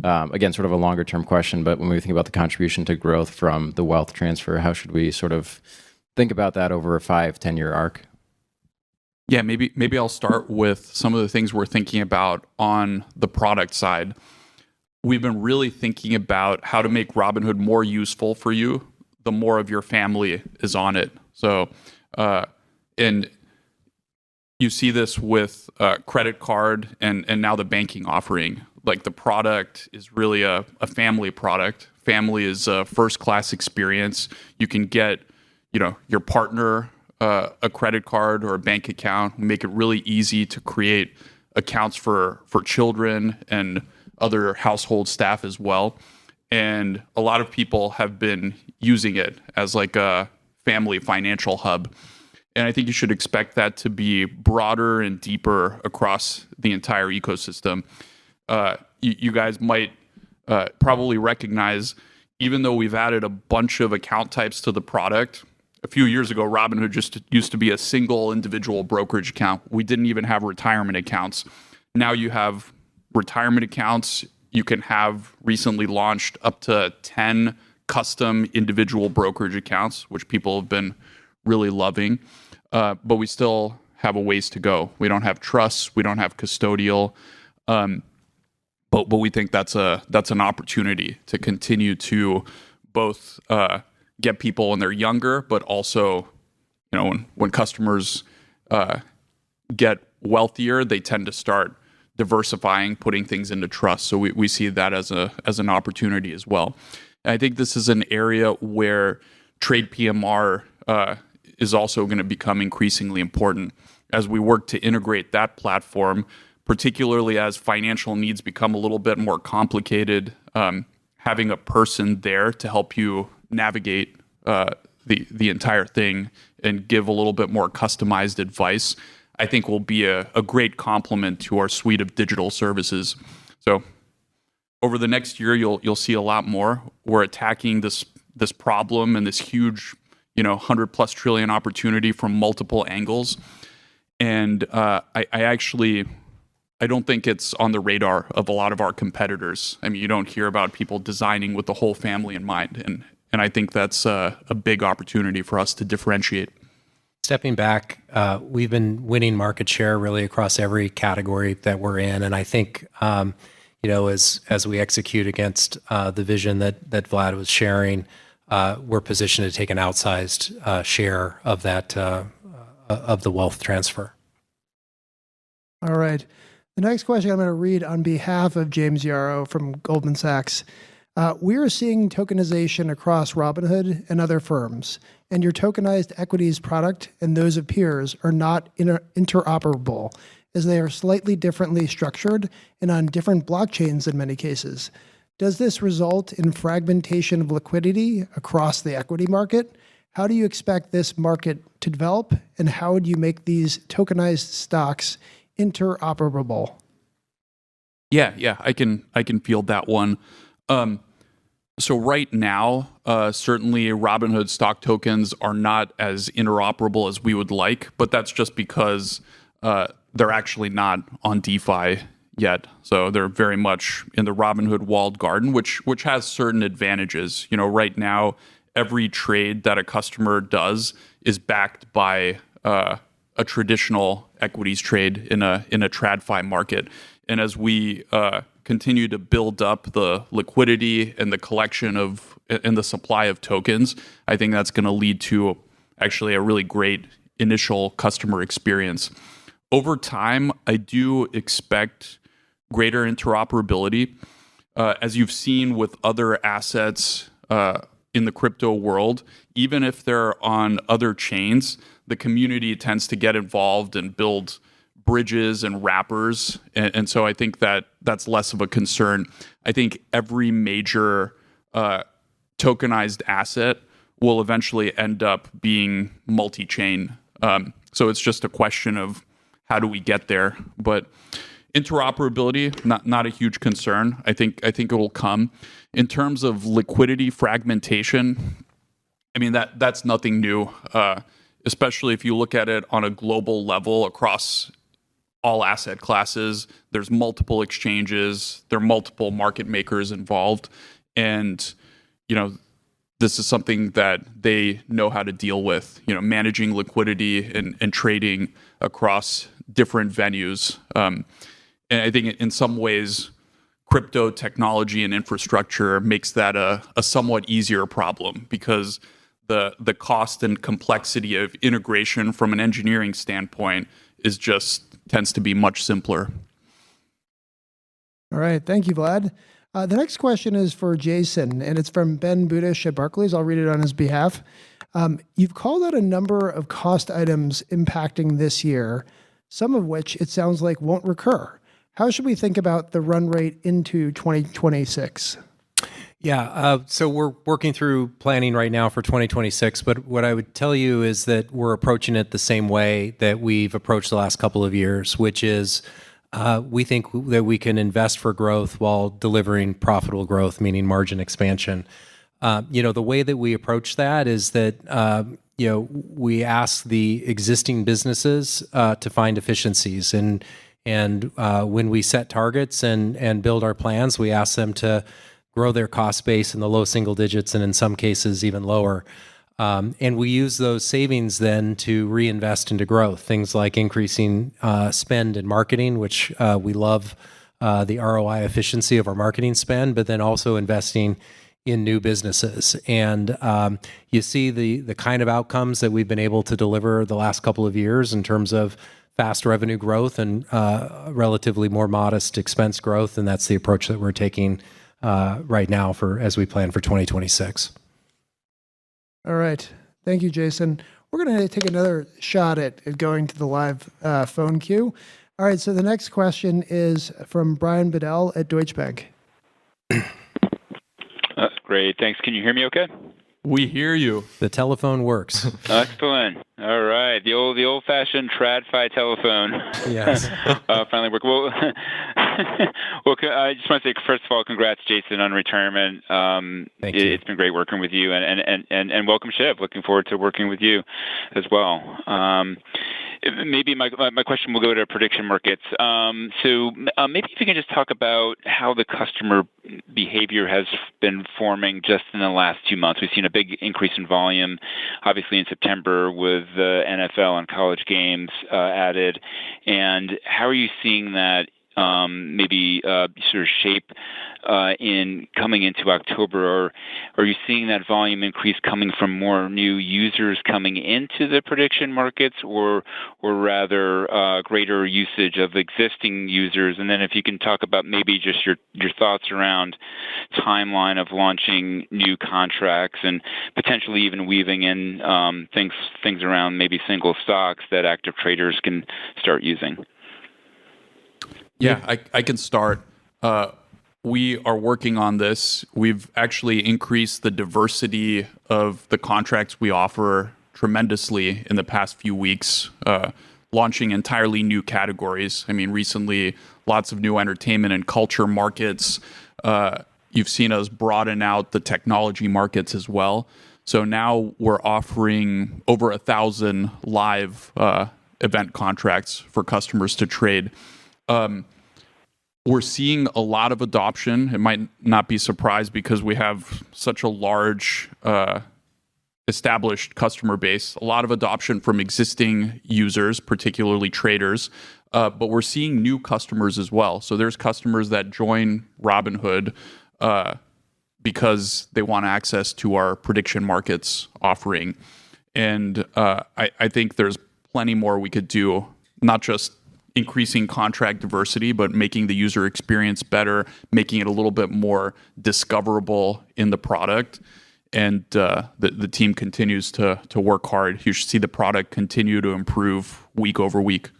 Again, sort of a longer term question, but when we think about the contribution to growth from the wealth transfer, how should we sort of think about that over a 5-10 year arc? Yeah, maybe I'll start with some of the things we're thinking about on the product side. We've been really thinking about how to make Robinhood more useful for you, the more of your family is on it. So, and you see this with credit card and now the banking offering. Like, the product is really a family product. Family is a first-class experience. You can get, your partner a credit card or a bank account. We make it really easy to create accounts for children and other household staff as well. And a lot of people have been using it as like a family financial hub. And I think you should expect that to be broader and deeper across the entire ecosystem. You guys might probably recognize, even though we've added a bunch of account types to the product, a few years ago, Robinhood just used to be a single individual brokerage account. We didn't even have retirement accounts. Now you have retirement accounts. You can have recently launched up to 10 custom individual brokerage accounts, which people have been really loving. But we still have a ways to go. We don't have trusts. We don't have custodial. But we think that's an opportunity to continue to both get people when they're younger, but also, when customers get wealthier, they tend to start diversifying, putting things into trust. So we see that as an opportunity as well. And I think this is an area where trade PMR is also going to become increasingly important as we work to integrate that platform, particularly as financial needs become a little bit more complicated. Having a person there to help you navigate the entire thing and give a little bit more customized advice, I think will be a great complement to our suite of digital services. So over the next year, you'll see a lot more. We're attacking this problem and this huge, $100+ trillion opportunity from multiple angles. And I don't think it's on the radar of a lot of our competitors. I mean, you don't hear about people designing with the whole family in mind. And I think that's a big opportunity for us to differentiate. Stepping back, we've been winning market share really across every category that we're in. And I think, as we execute against the vision that Vlad was sharing, we're positioned to take an outsized share of that, of the wealth transfer. All right. The next question I'm going to read on behalf of James Yarrow from Goldman Sachs. We are seeing tokenization across Robinhood and other firms, and your tokenized equities product and those of peers are not interoperable, as they are slightly differently structured and on different blockchains in many cases. Does this result in fragmentation of liquidity across the equity market? How do you expect this market to develop, and how would you make these tokenized stocks interoperable? Yeah, I can field that one. So right now, certainly Robinhood stock tokens are not as interoperable as we would like, but that's just because they're actually not on DeFi yet. So they're very much in the Robinhood walled garden, which has certain advantages. Right now, every trade that a customer does is backed by a traditional equities trade in a TradFi market. And as we continue to build up the liquidity and the collection of and the supply of tokens, I think that's going to lead to actually a really great initial customer experience. Over time, I do expect greater interoperability. As you've seen with other assets in the crypto world, even if they're on other chains, the community tends to get involved and build bridges and wrappers. And so I think that's less of a concern. I think every major tokenized asset will eventually end up being multi-chain. So it's just a question of how do we get there. But interoperability, not a huge concern. I think it will come. In terms of liquidity fragmentation, I mean that's nothing new, especially if you look at it on a global level across all asset classes. There's multiple exchanges, there are multiple market makers involved, and this is something that they know how to deal with. Managing liquidity and trading across different venues. And I think in some ways, crypto technology and infrastructure makes that a somewhat easier problem, because the cost and complexity of integration from an engineering standpoint tends to be much simpler. All right. Thank you, Vlad. The next question is for Jason, and it's from Ben Budish at Barclays. I'll read it on his behalf. You've called out a number of cost items impacting this year, some of which it sounds like won't recur. How should we think about the run rate into 2026? Yeah, so we're working through planning right now for 2026, but what I would tell you is that we're approaching it the same way that we've approached the last couple of years, which is we think that we can invest for growth while delivering profitable growth, meaning margin expansion. The way that we approach that is that we ask the existing businesses to find efficiencies, and when we set targets and build our plans, we ask them to grow their cost base in the low single digits, and in some cases even lower. And we use those savings then to reinvest into growth, things like increasing spend in marketing, which we love the ROI efficiency of our marketing spend, but then also investing in new businesses. And you see the kind of outcomes that we've been able to deliver the last couple of years in terms of fast revenue growth and relatively more modest expense growth. And that's the approach that we're taking right now as we plan for 2026. All right. Thank you, Jason. We're going to take another shot at going to the live phone queue. All right. So the next question is from Brian Bedell at Deutsche Bank. Great. Thanks. Can you hear me okay? We hear you. The telephone works. Excellent. All right. The old-fashioned TradFi telephone. Yes. Finally worked. Well, I just want to say, first of all, congrats, Jason, on retirement. Thank you. It's been great working with you, and welcome, Shiv. Looking forward to working with you as well. Maybe my question will go to prediction markets. So maybe if you can just talk about how the customer behavior has been forming just in the last 2 months. We've seen a big increase in volume, obviously in September with the NFL and college games added. And how are you seeing that maybe sort of shape in coming into October? Or are you seeing that volume increase coming from more new users coming into the prediction markets, or rather greater usage of existing users? And then if you can talk about maybe just your thoughts around timeline of launching new contracts and potentially even weaving in things around maybe single stocks that active traders can start using. Yeah, I can start. We are working on this. We've actually increased the diversity of the contracts we offer tremendously in the past few weeks, launching entirely new categories. I mean, recently, lots of new entertainment and culture markets. You've seen us broaden out the technology markets as well. So now we're offering over 1,000 live event contracts for customers to trade. We're seeing a lot of adoption. It might not be surprised because we have such a large established customer base, a lot of adoption from existing users, particularly traders, but we're seeing new customers as well. So there's customers that join Robinhood because they want access to our prediction markets offering. And I think there's plenty more we could do, not just increasing contract diversity, but making the user experience better, making it a little bit more discoverable in the product. And the team continues to work hard. You should see the product continue to improve week over week.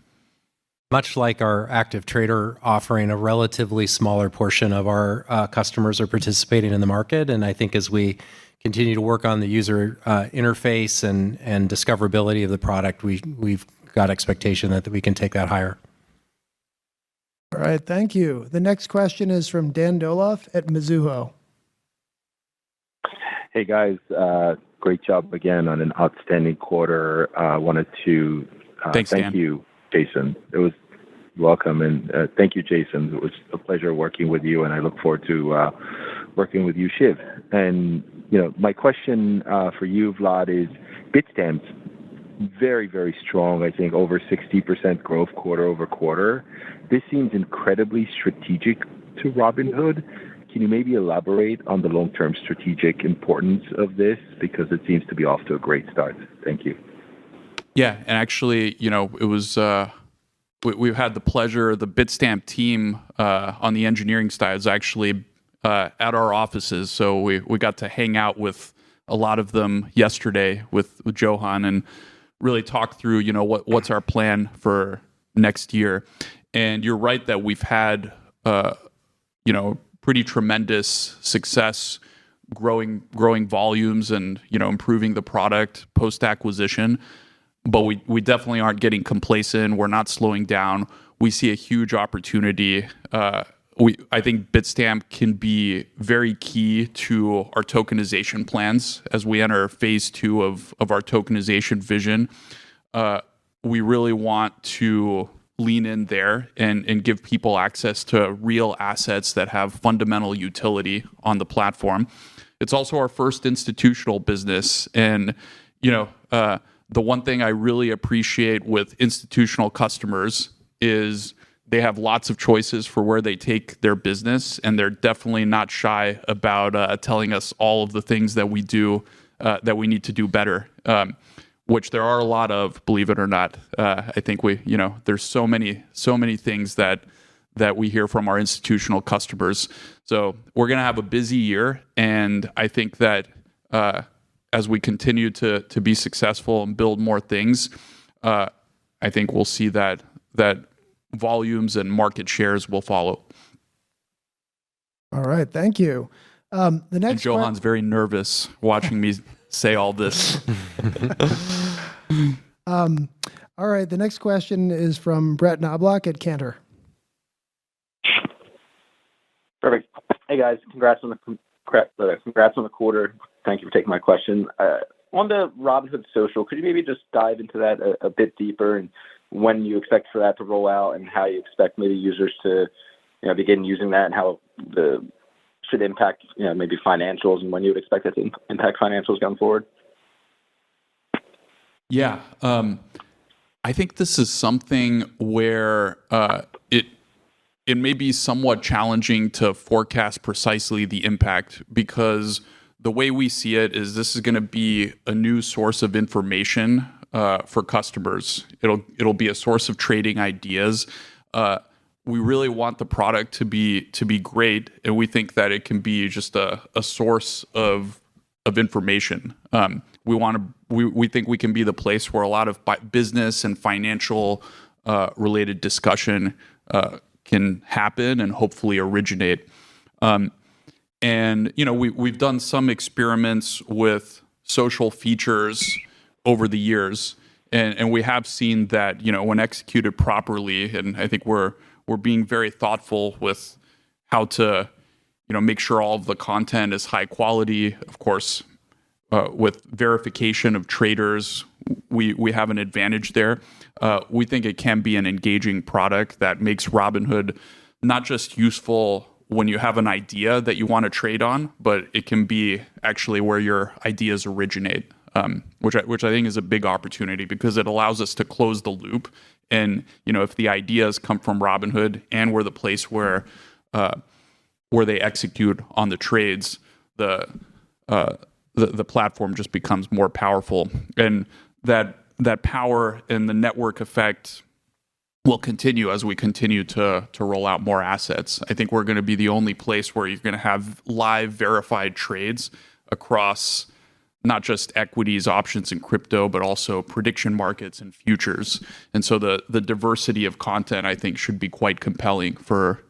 Much like our active trader offering, a relatively smaller portion of our customers are participating in the market. And I think as we continue to work on the user interface and discoverability of the product, we've got expectation that we can take that higher. All right, thank you. The next question is from Dan Doloff at Mizuho. Hey guys, great job again on an outstanding quarter. Wanted to thank you, Jason. It was welcome, and thank you, Jason. It was a pleasure working with you, and I look forward to working with you, Shiv. And my question for you, Vlad, is Bitstamps very, very strong. I think over 60% growth quarter over quarter. This seems incredibly strategic to Robinhood. Can you maybe elaborate on the long-term strategic importance of this? Because it seems to be off to a great start. Thank you. Yeah, and actually, it was we've had the pleasure. The Bitstamp team on the engineering side is actually at our offices, so we got to hang out with a lot of them yesterday with Johan and really talk through what's our plan for next year. And you're right that we've had pretty tremendous success growing volumes and improving the product post acquisition. But we definitely aren't getting complacent. We're not slowing down. We see a huge opportunity. I think Bitstamp can be very key to our tokenization plans as we enter phase 2 of our tokenization vision. We really want to lean in there and give people access to real assets that have fundamental utility on the platform. It's also our first institutional business. And, the one thing I really appreciate with institutional customers is they have lots of choices for where they take their business, and they're definitely not shy about telling us all of the things that we do that we need to do better, which there are a lot of, believe it or not. I think there's so many things that we hear from our institutional customers. So we're going to have a busy year, and I think that as we continue to be successful and build more things, I think we'll see that volumes and market shares will follow. All right, thank you. The next and Johan's very nervous watching me say all this. All right, the next question is from Brett Knobloch at Cantor. Perfect. Hey guys, congrats on the quarter. Thank you for taking my question. On the Robinhood Social, could you maybe just dive into that a bit deeper, and when you expect for that to roll out, and how you expect maybe users to begin using that, and how should impact maybe financials, and when you would expect it to impact financials going forward? Yeah, I think this is something where it may be somewhat challenging to forecast precisely the impact, because the way we see it is this is going to be a new source of information for customers. It'll be a source of trading ideas. We really want the product to be great, and we think that it can be just a source of information. We think we can be the place where a lot of business and financial related discussion can happen and hopefully originate. And we've done some experiments with social features over the years, and we have seen that when executed properly, and I think we're being very thoughtful with how to make sure all of the content is high quality. Of course, with verification of traders, we have an advantage there. We think it can be an engaging product that makes Robinhood not just useful when you have an idea that you want to trade on, but it can be actually where your ideas originate, which I think is a big opportunity because it allows us to close the loop. And if the ideas come from Robinhood and we're the place where they execute on the trades, the platform just becomes more powerful, and that power and the network effect will continue as we continue to roll out more assets. I think we're going to be the only place where you're going to have live verified trades across not just equities, options, and crypto, but also prediction markets and futures. And so the diversity of content, I think, should be quite compelling for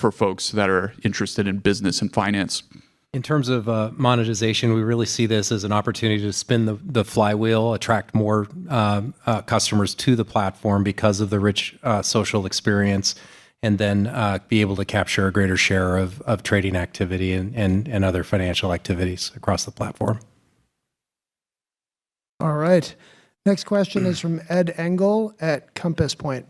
folks that are interested in business and finance. In terms of monetization, we really see this as an opportunity to spin the flywheel, attract more customers to the platform because of the rich social experience, and then be able to capture a greater share of trading activity and other financial activities across the platform. All right. Next question is from Ed Engel at Compass Point.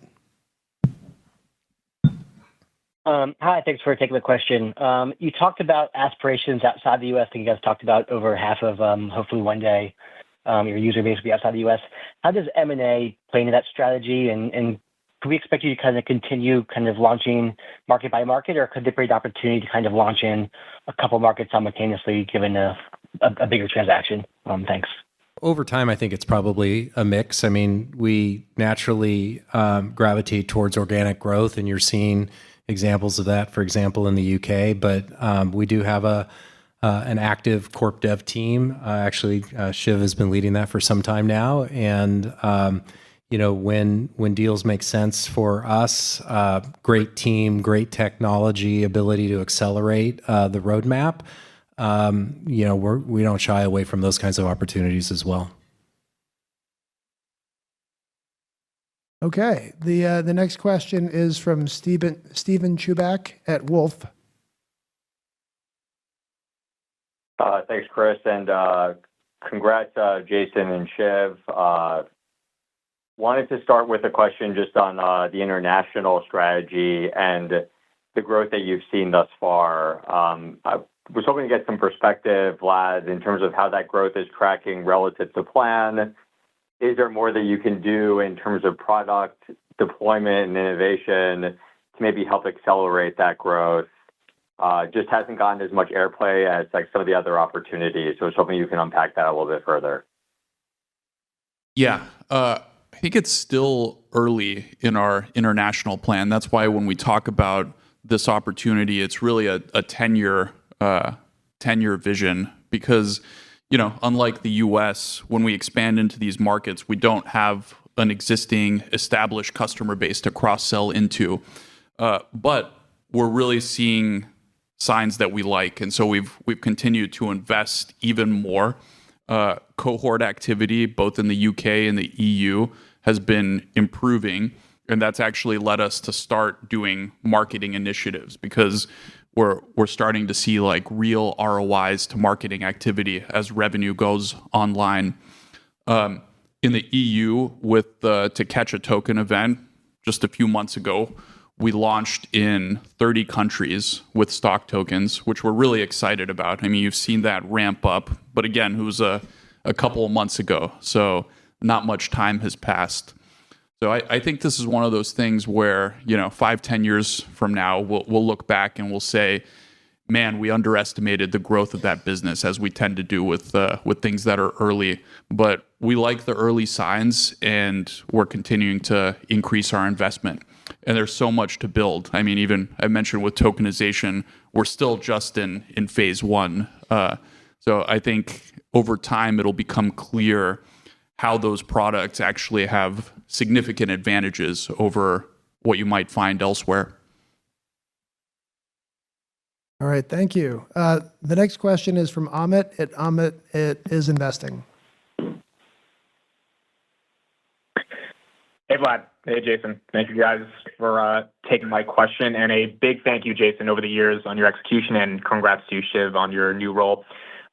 Hi, thanks for taking the question. You talked about aspirations outside the U.S. I think you guys talked about over half of, hopefully one day, your user base will be outside the U.S. How does M&A play into that strategy? And could we expect you to kind of continue kind of launching market by market, or could there be an opportunity to kind of launch in a couple markets simultaneously given a bigger transaction? Thanks. Over time, I think it's probably a mix. I mean, we naturally gravitate towards organic growth, and you're seeing examples of that, for example, in the UK. But we do have an active corp dev team. Actually, Shiv has been leading that for some time now. And when deals make sense for us, great team, great technology, ability to accelerate the roadmap. We don't shy away from those kinds of opportunities as well. Okay. The next question is from Steven Chubak at Wolfe. Thanks, Chris, and congrats, Jason and Shiv. Wanted to start with a question just on the international strategy and the growth that you've seen thus far. I was hoping to get some perspective, Vlad, in terms of how that growth is tracking relative to plan. Is there more that you can do in terms of product deployment and innovation to maybe help accelerate that growth? Just hasn't gotten as much airplay as like some of the other opportunities. So I was hoping you can unpack that a little bit further. Yeah, I think it's still early in our international plan. That's why when we talk about this opportunity, it's really a 10-year vision because, unlike the US, when we expand into these markets, we don't have an existing established customer base to cross-sell into. But we're really seeing signs that we like. And so we've continued to invest even more. Cohort activity, both in the UK and the EU, has been improving. And that's actually led us to start doing marketing initiatives because we're starting to see like real ROIs to marketing activity as revenue goes online. In the EU, with the To Catch a Token event just a few months ago, we launched in 30 countries with stock tokens, which we're really excited about. I mean, you've seen that ramp up, but again, it was a couple of months ago, so not much time has passed. So I think this is one of those things where, 5-10 years from now, we'll look back and we'll say, man, we underestimated the growth of that business, as we tend to do with things that are early. But we like the early signs, and we're continuing to increase our investment. And there's so much to build. I mean, even I mentioned with tokenization, we're still just in phase one. So I think over time, it'll become clear how those products actually have significant advantages over what you might find elsewhere. All right, thank you. The next question is from Amit at Amit Is Investing. Hey, Vlad. Hey, Jason. Thank you guys for taking my question. And a big thank you, Jason, over the years on your execution, and congrats to you, Shiv, on your new role.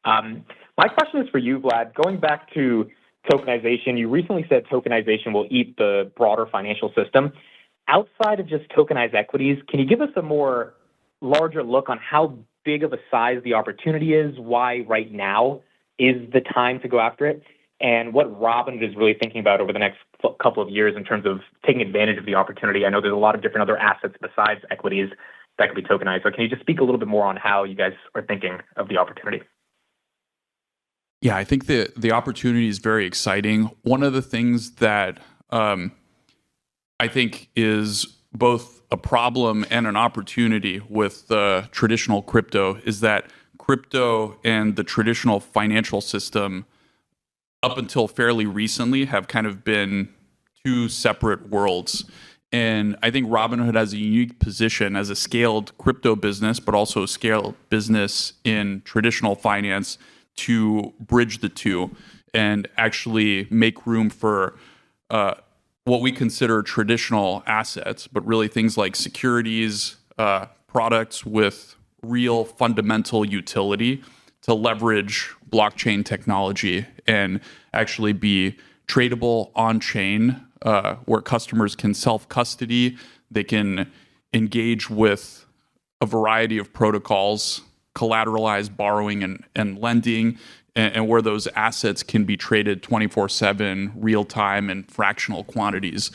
My question is for you, Vlad. Going back to tokenization. You recently said tokenization will eat the broader financial system. Outside of just tokenized equities, can you give us a more larger look on how big of a size the opportunity is, why right now is the time to go after it, and what Robinhood is really thinking about over the next couple of years in terms of taking advantage of the opportunity? I know there's a lot of different other assets besides equities that could be tokenized. So can you just speak a little bit more on how you guys are thinking of the opportunity? Yeah, I think the opportunity is very exciting. One of the things that I think is both a problem and an opportunity with traditional crypto is that crypto and the traditional financial system up until fairly recently have kind of been two separate worlds. And I think Robinhood has a unique position as a scaled crypto business, but also a scaled business in traditional finance to bridge the two and actually make room for what we consider traditional assets, but really things like securities, products with real fundamental utility to leverage blockchain technology and actually be tradable on-chain, where customers can self-custody, they can engage with a variety of protocols, collateralized borrowing and lending, and where those assets can be traded 24/7, real-time, and fractional quantities.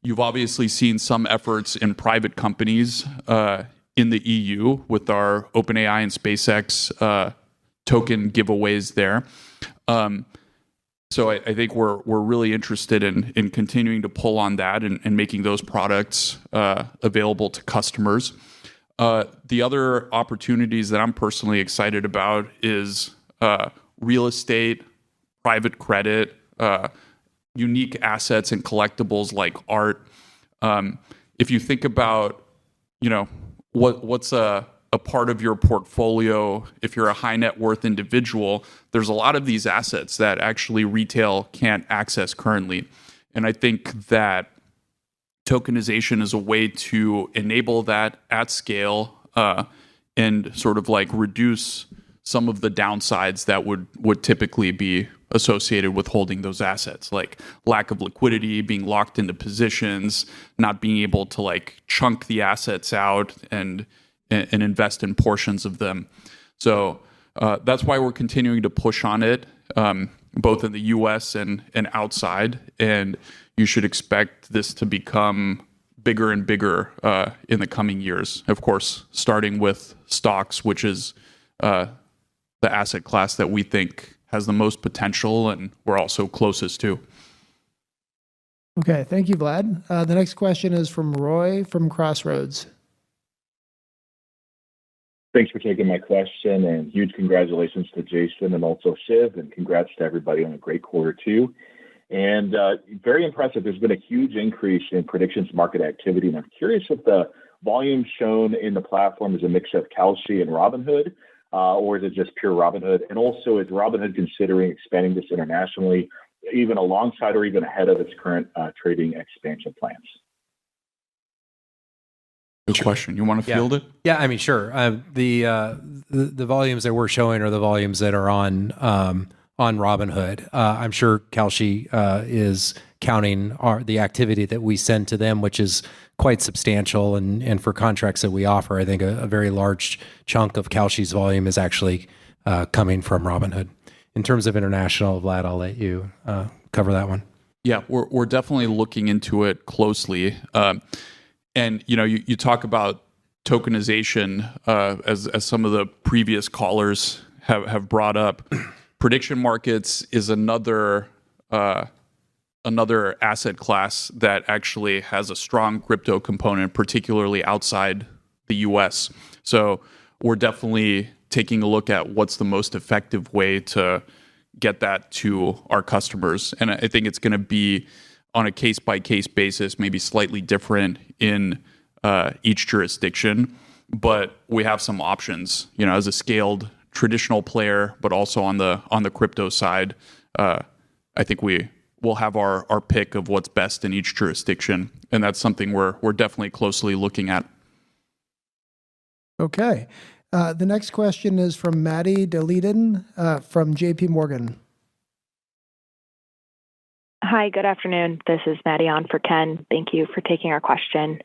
You've obviously seen some efforts in private companies in the EU with our OpenAI and SpaceX token giveaways there. So I think we're really interested in continuing to pull on that and making those products available to customers. The other opportunities that I'm personally excited about is real estate, private credit, unique assets and collectibles like art. If you think about, what's a part of your portfolio, if you're a high net worth individual, there's a lot of these assets that actually retail can't access currently. And I think that tokenization is a way to enable that at scale and sort of like reduce some of the downsides that would typically be associated with holding those assets, like lack of liquidity, being locked into positions, not being able to like chunk the assets out and invest in portions of them. So that's why we're continuing to push on it, both in the US and outside. And you should expect this to become bigger and bigger in the coming years. Of course, starting with stocks, which is the asset class that we think has the most potential and we're also closest to. Okay, thank you, Vlad. The next question is from Roy from Crossroads. Thanks for taking my question, and huge congratulations to Jason and also Shiv, and congrats to everybody on a great quarter too. And very impressive. There's been a huge increase in predictions market activity, and I'm curious if the volume shown in the platform is a mix of Kalshi and Robinhood, or is it just pure Robinhood? And also, is Robinhood considering expanding this internationally, even alongside or even ahead of its current trading expansion plans? Good question. You want to field it? Yeah, I mean, sure. The volumes that we're showing are the volumes that are on Robinhood. I'm sure Kalshi is counting the activity that we send to them, which is quite substantial. And for contracts that we offer, I think a very large chunk of Kalshi's volume is actually coming from Robinhood. In terms of international, Vlad, I'll let you cover that one. Yeah, we're definitely looking into it closely. And you talk about tokenization as some of the previous callers have brought up. Prediction markets is another asset class that actually has a strong crypto component, particularly outside the US. So we're definitely taking a look at what's the most effective way to get that to our customers. And I think it's going to be on a case-by-case basis, maybe slightly different in each jurisdiction, but we have some options, as a scaled traditional player, but also on the crypto side. I think we'll have our pick of what's best in each jurisdiction, and that's something we're definitely closely looking at. Okay. The next question is from Maddie Deleden from JP Morgan. Hi, good afternoon. This is Maddie on for Ken. Thank you for taking our question.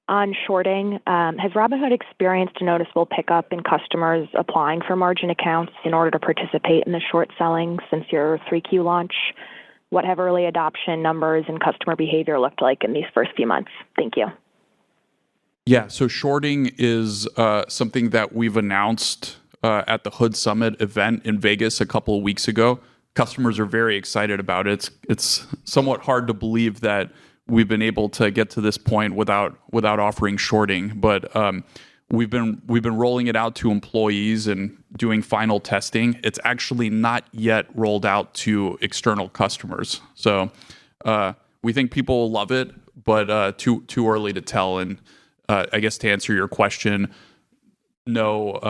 On shorting, has Robinhood experienced a noticeable pickup in customers applying for margin accounts in order to participate in the short selling since your 3Q launch? What have early adoption numbers and customer behavior looked like in these first few months? Thank you. Yeah, so shorting is something that we've announced at the Hood Summit event in Vegas a couple of weeks ago. Customers are very excited about it. It's somewhat hard to believe that we've been able to get to this point without offering shorting, but we've been rolling it out to employees and doing final testing. It's actually not yet rolled out to external customers. So we think people will love it, but too early to tell. And I guess to answer your question, no,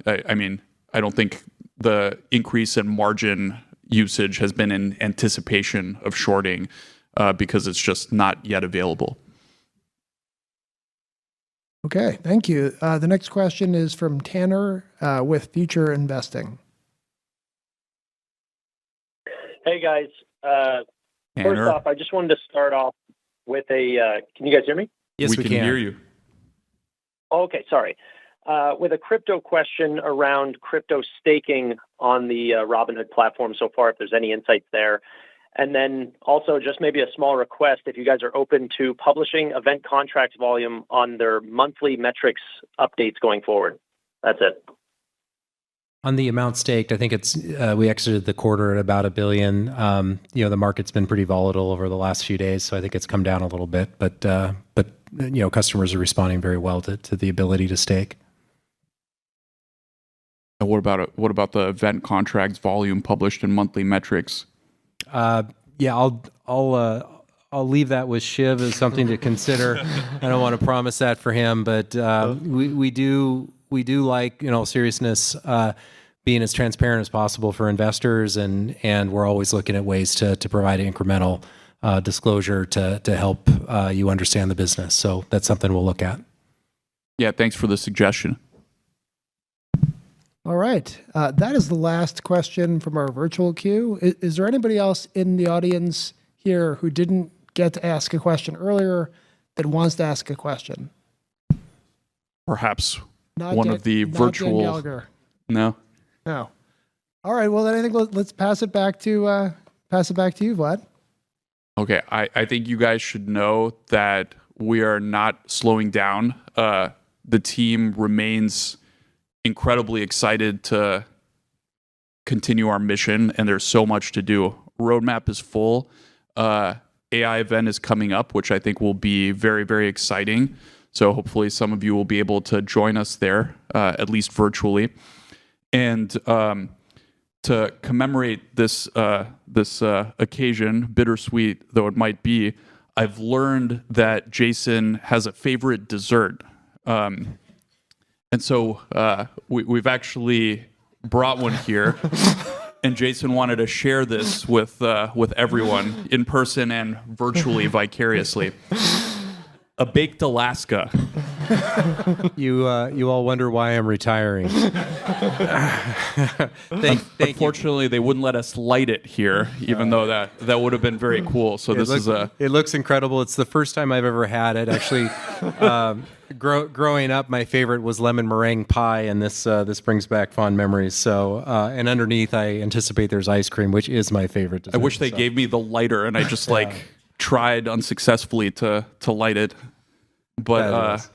I mean, I don't think the increase in margin usage has been in anticipation of shorting because it's just not yet available. Okay, thank you. The next question is from Tanner with Future Investing. Hey guys. Tanner. First off, I just wanted to start off with a. Can you guys hear me? Yes, we can hear you. Okay, sorry. With a crypto question around crypto staking on the Robinhood platform so far, if there's any insights there. And then also just maybe a small request if you guys are open to publishing event contracts volume on their monthly metrics updates going forward. That's it. On the amount staked, I think it's we exited the quarter at about $1 billion. The market's been pretty volatile over the last few days, so I think it's come down a little bit. But customers are responding very well to the ability to stake. And what about the event contracts volume published in monthly metrics? I'll leave that with Shiv as something to consider. I don't want to promise that for him, but we do like, in all seriousness, being as transparent as possible for investors, and we're always looking at ways to provide incremental disclosure to help you understand the business. So that's something we'll look at. Yeah, thanks for the suggestion. All right. That is the last question from our virtual queue. Is there anybody else in the audience here who didn't get to ask a question earlier that wants to ask a question? Perhaps one of the virtual. No. No. All right. Well, then I think let's pass it back to you, Vlad. Okay. I think you guys should know that we are not slowing down. The team remains incredibly excited to continue our mission, and there's so much to do. Roadmap is full. AI event is coming up, which I think will be very, very exciting. So hopefully some of you will be able to join us there, at least virtually. And to commemorate this occasion, bittersweet though it might be, I've learned that Jason has a favorite dessert. And so we've actually brought one here, and Jason wanted to share this with everyone in person and virtually, vicariously. A baked Alaska. You all wonder why I'm retiring. Unfortunately, they wouldn't let us light it here, even though that would have been very cool. So it looks incredible. It's the first time I've ever had it. Actually, growing up, my favorite was lemon meringue pie, and this brings back fond memories. So, and underneath, I anticipate there's ice cream, which is my favorite dessert. I wish they gave me the lighter, and I just tried unsuccessfully to light it. But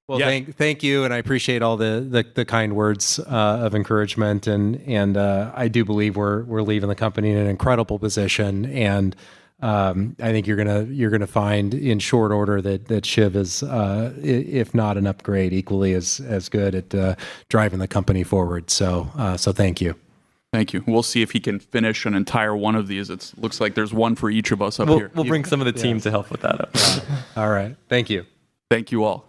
well, thank you, and I appreciate all the kind words of encouragement, and I do believe we're leaving the company in an incredible position, and I think you're gonna find in short order that Shiv is, if not an upgrade, equally as good at driving the company forward. So thank you. Thank you. We'll see if he can finish an entire one of these. It looks like there's one for each of us up here. We'll bring some of the team to help with that. All right. Thank you. Thank you all.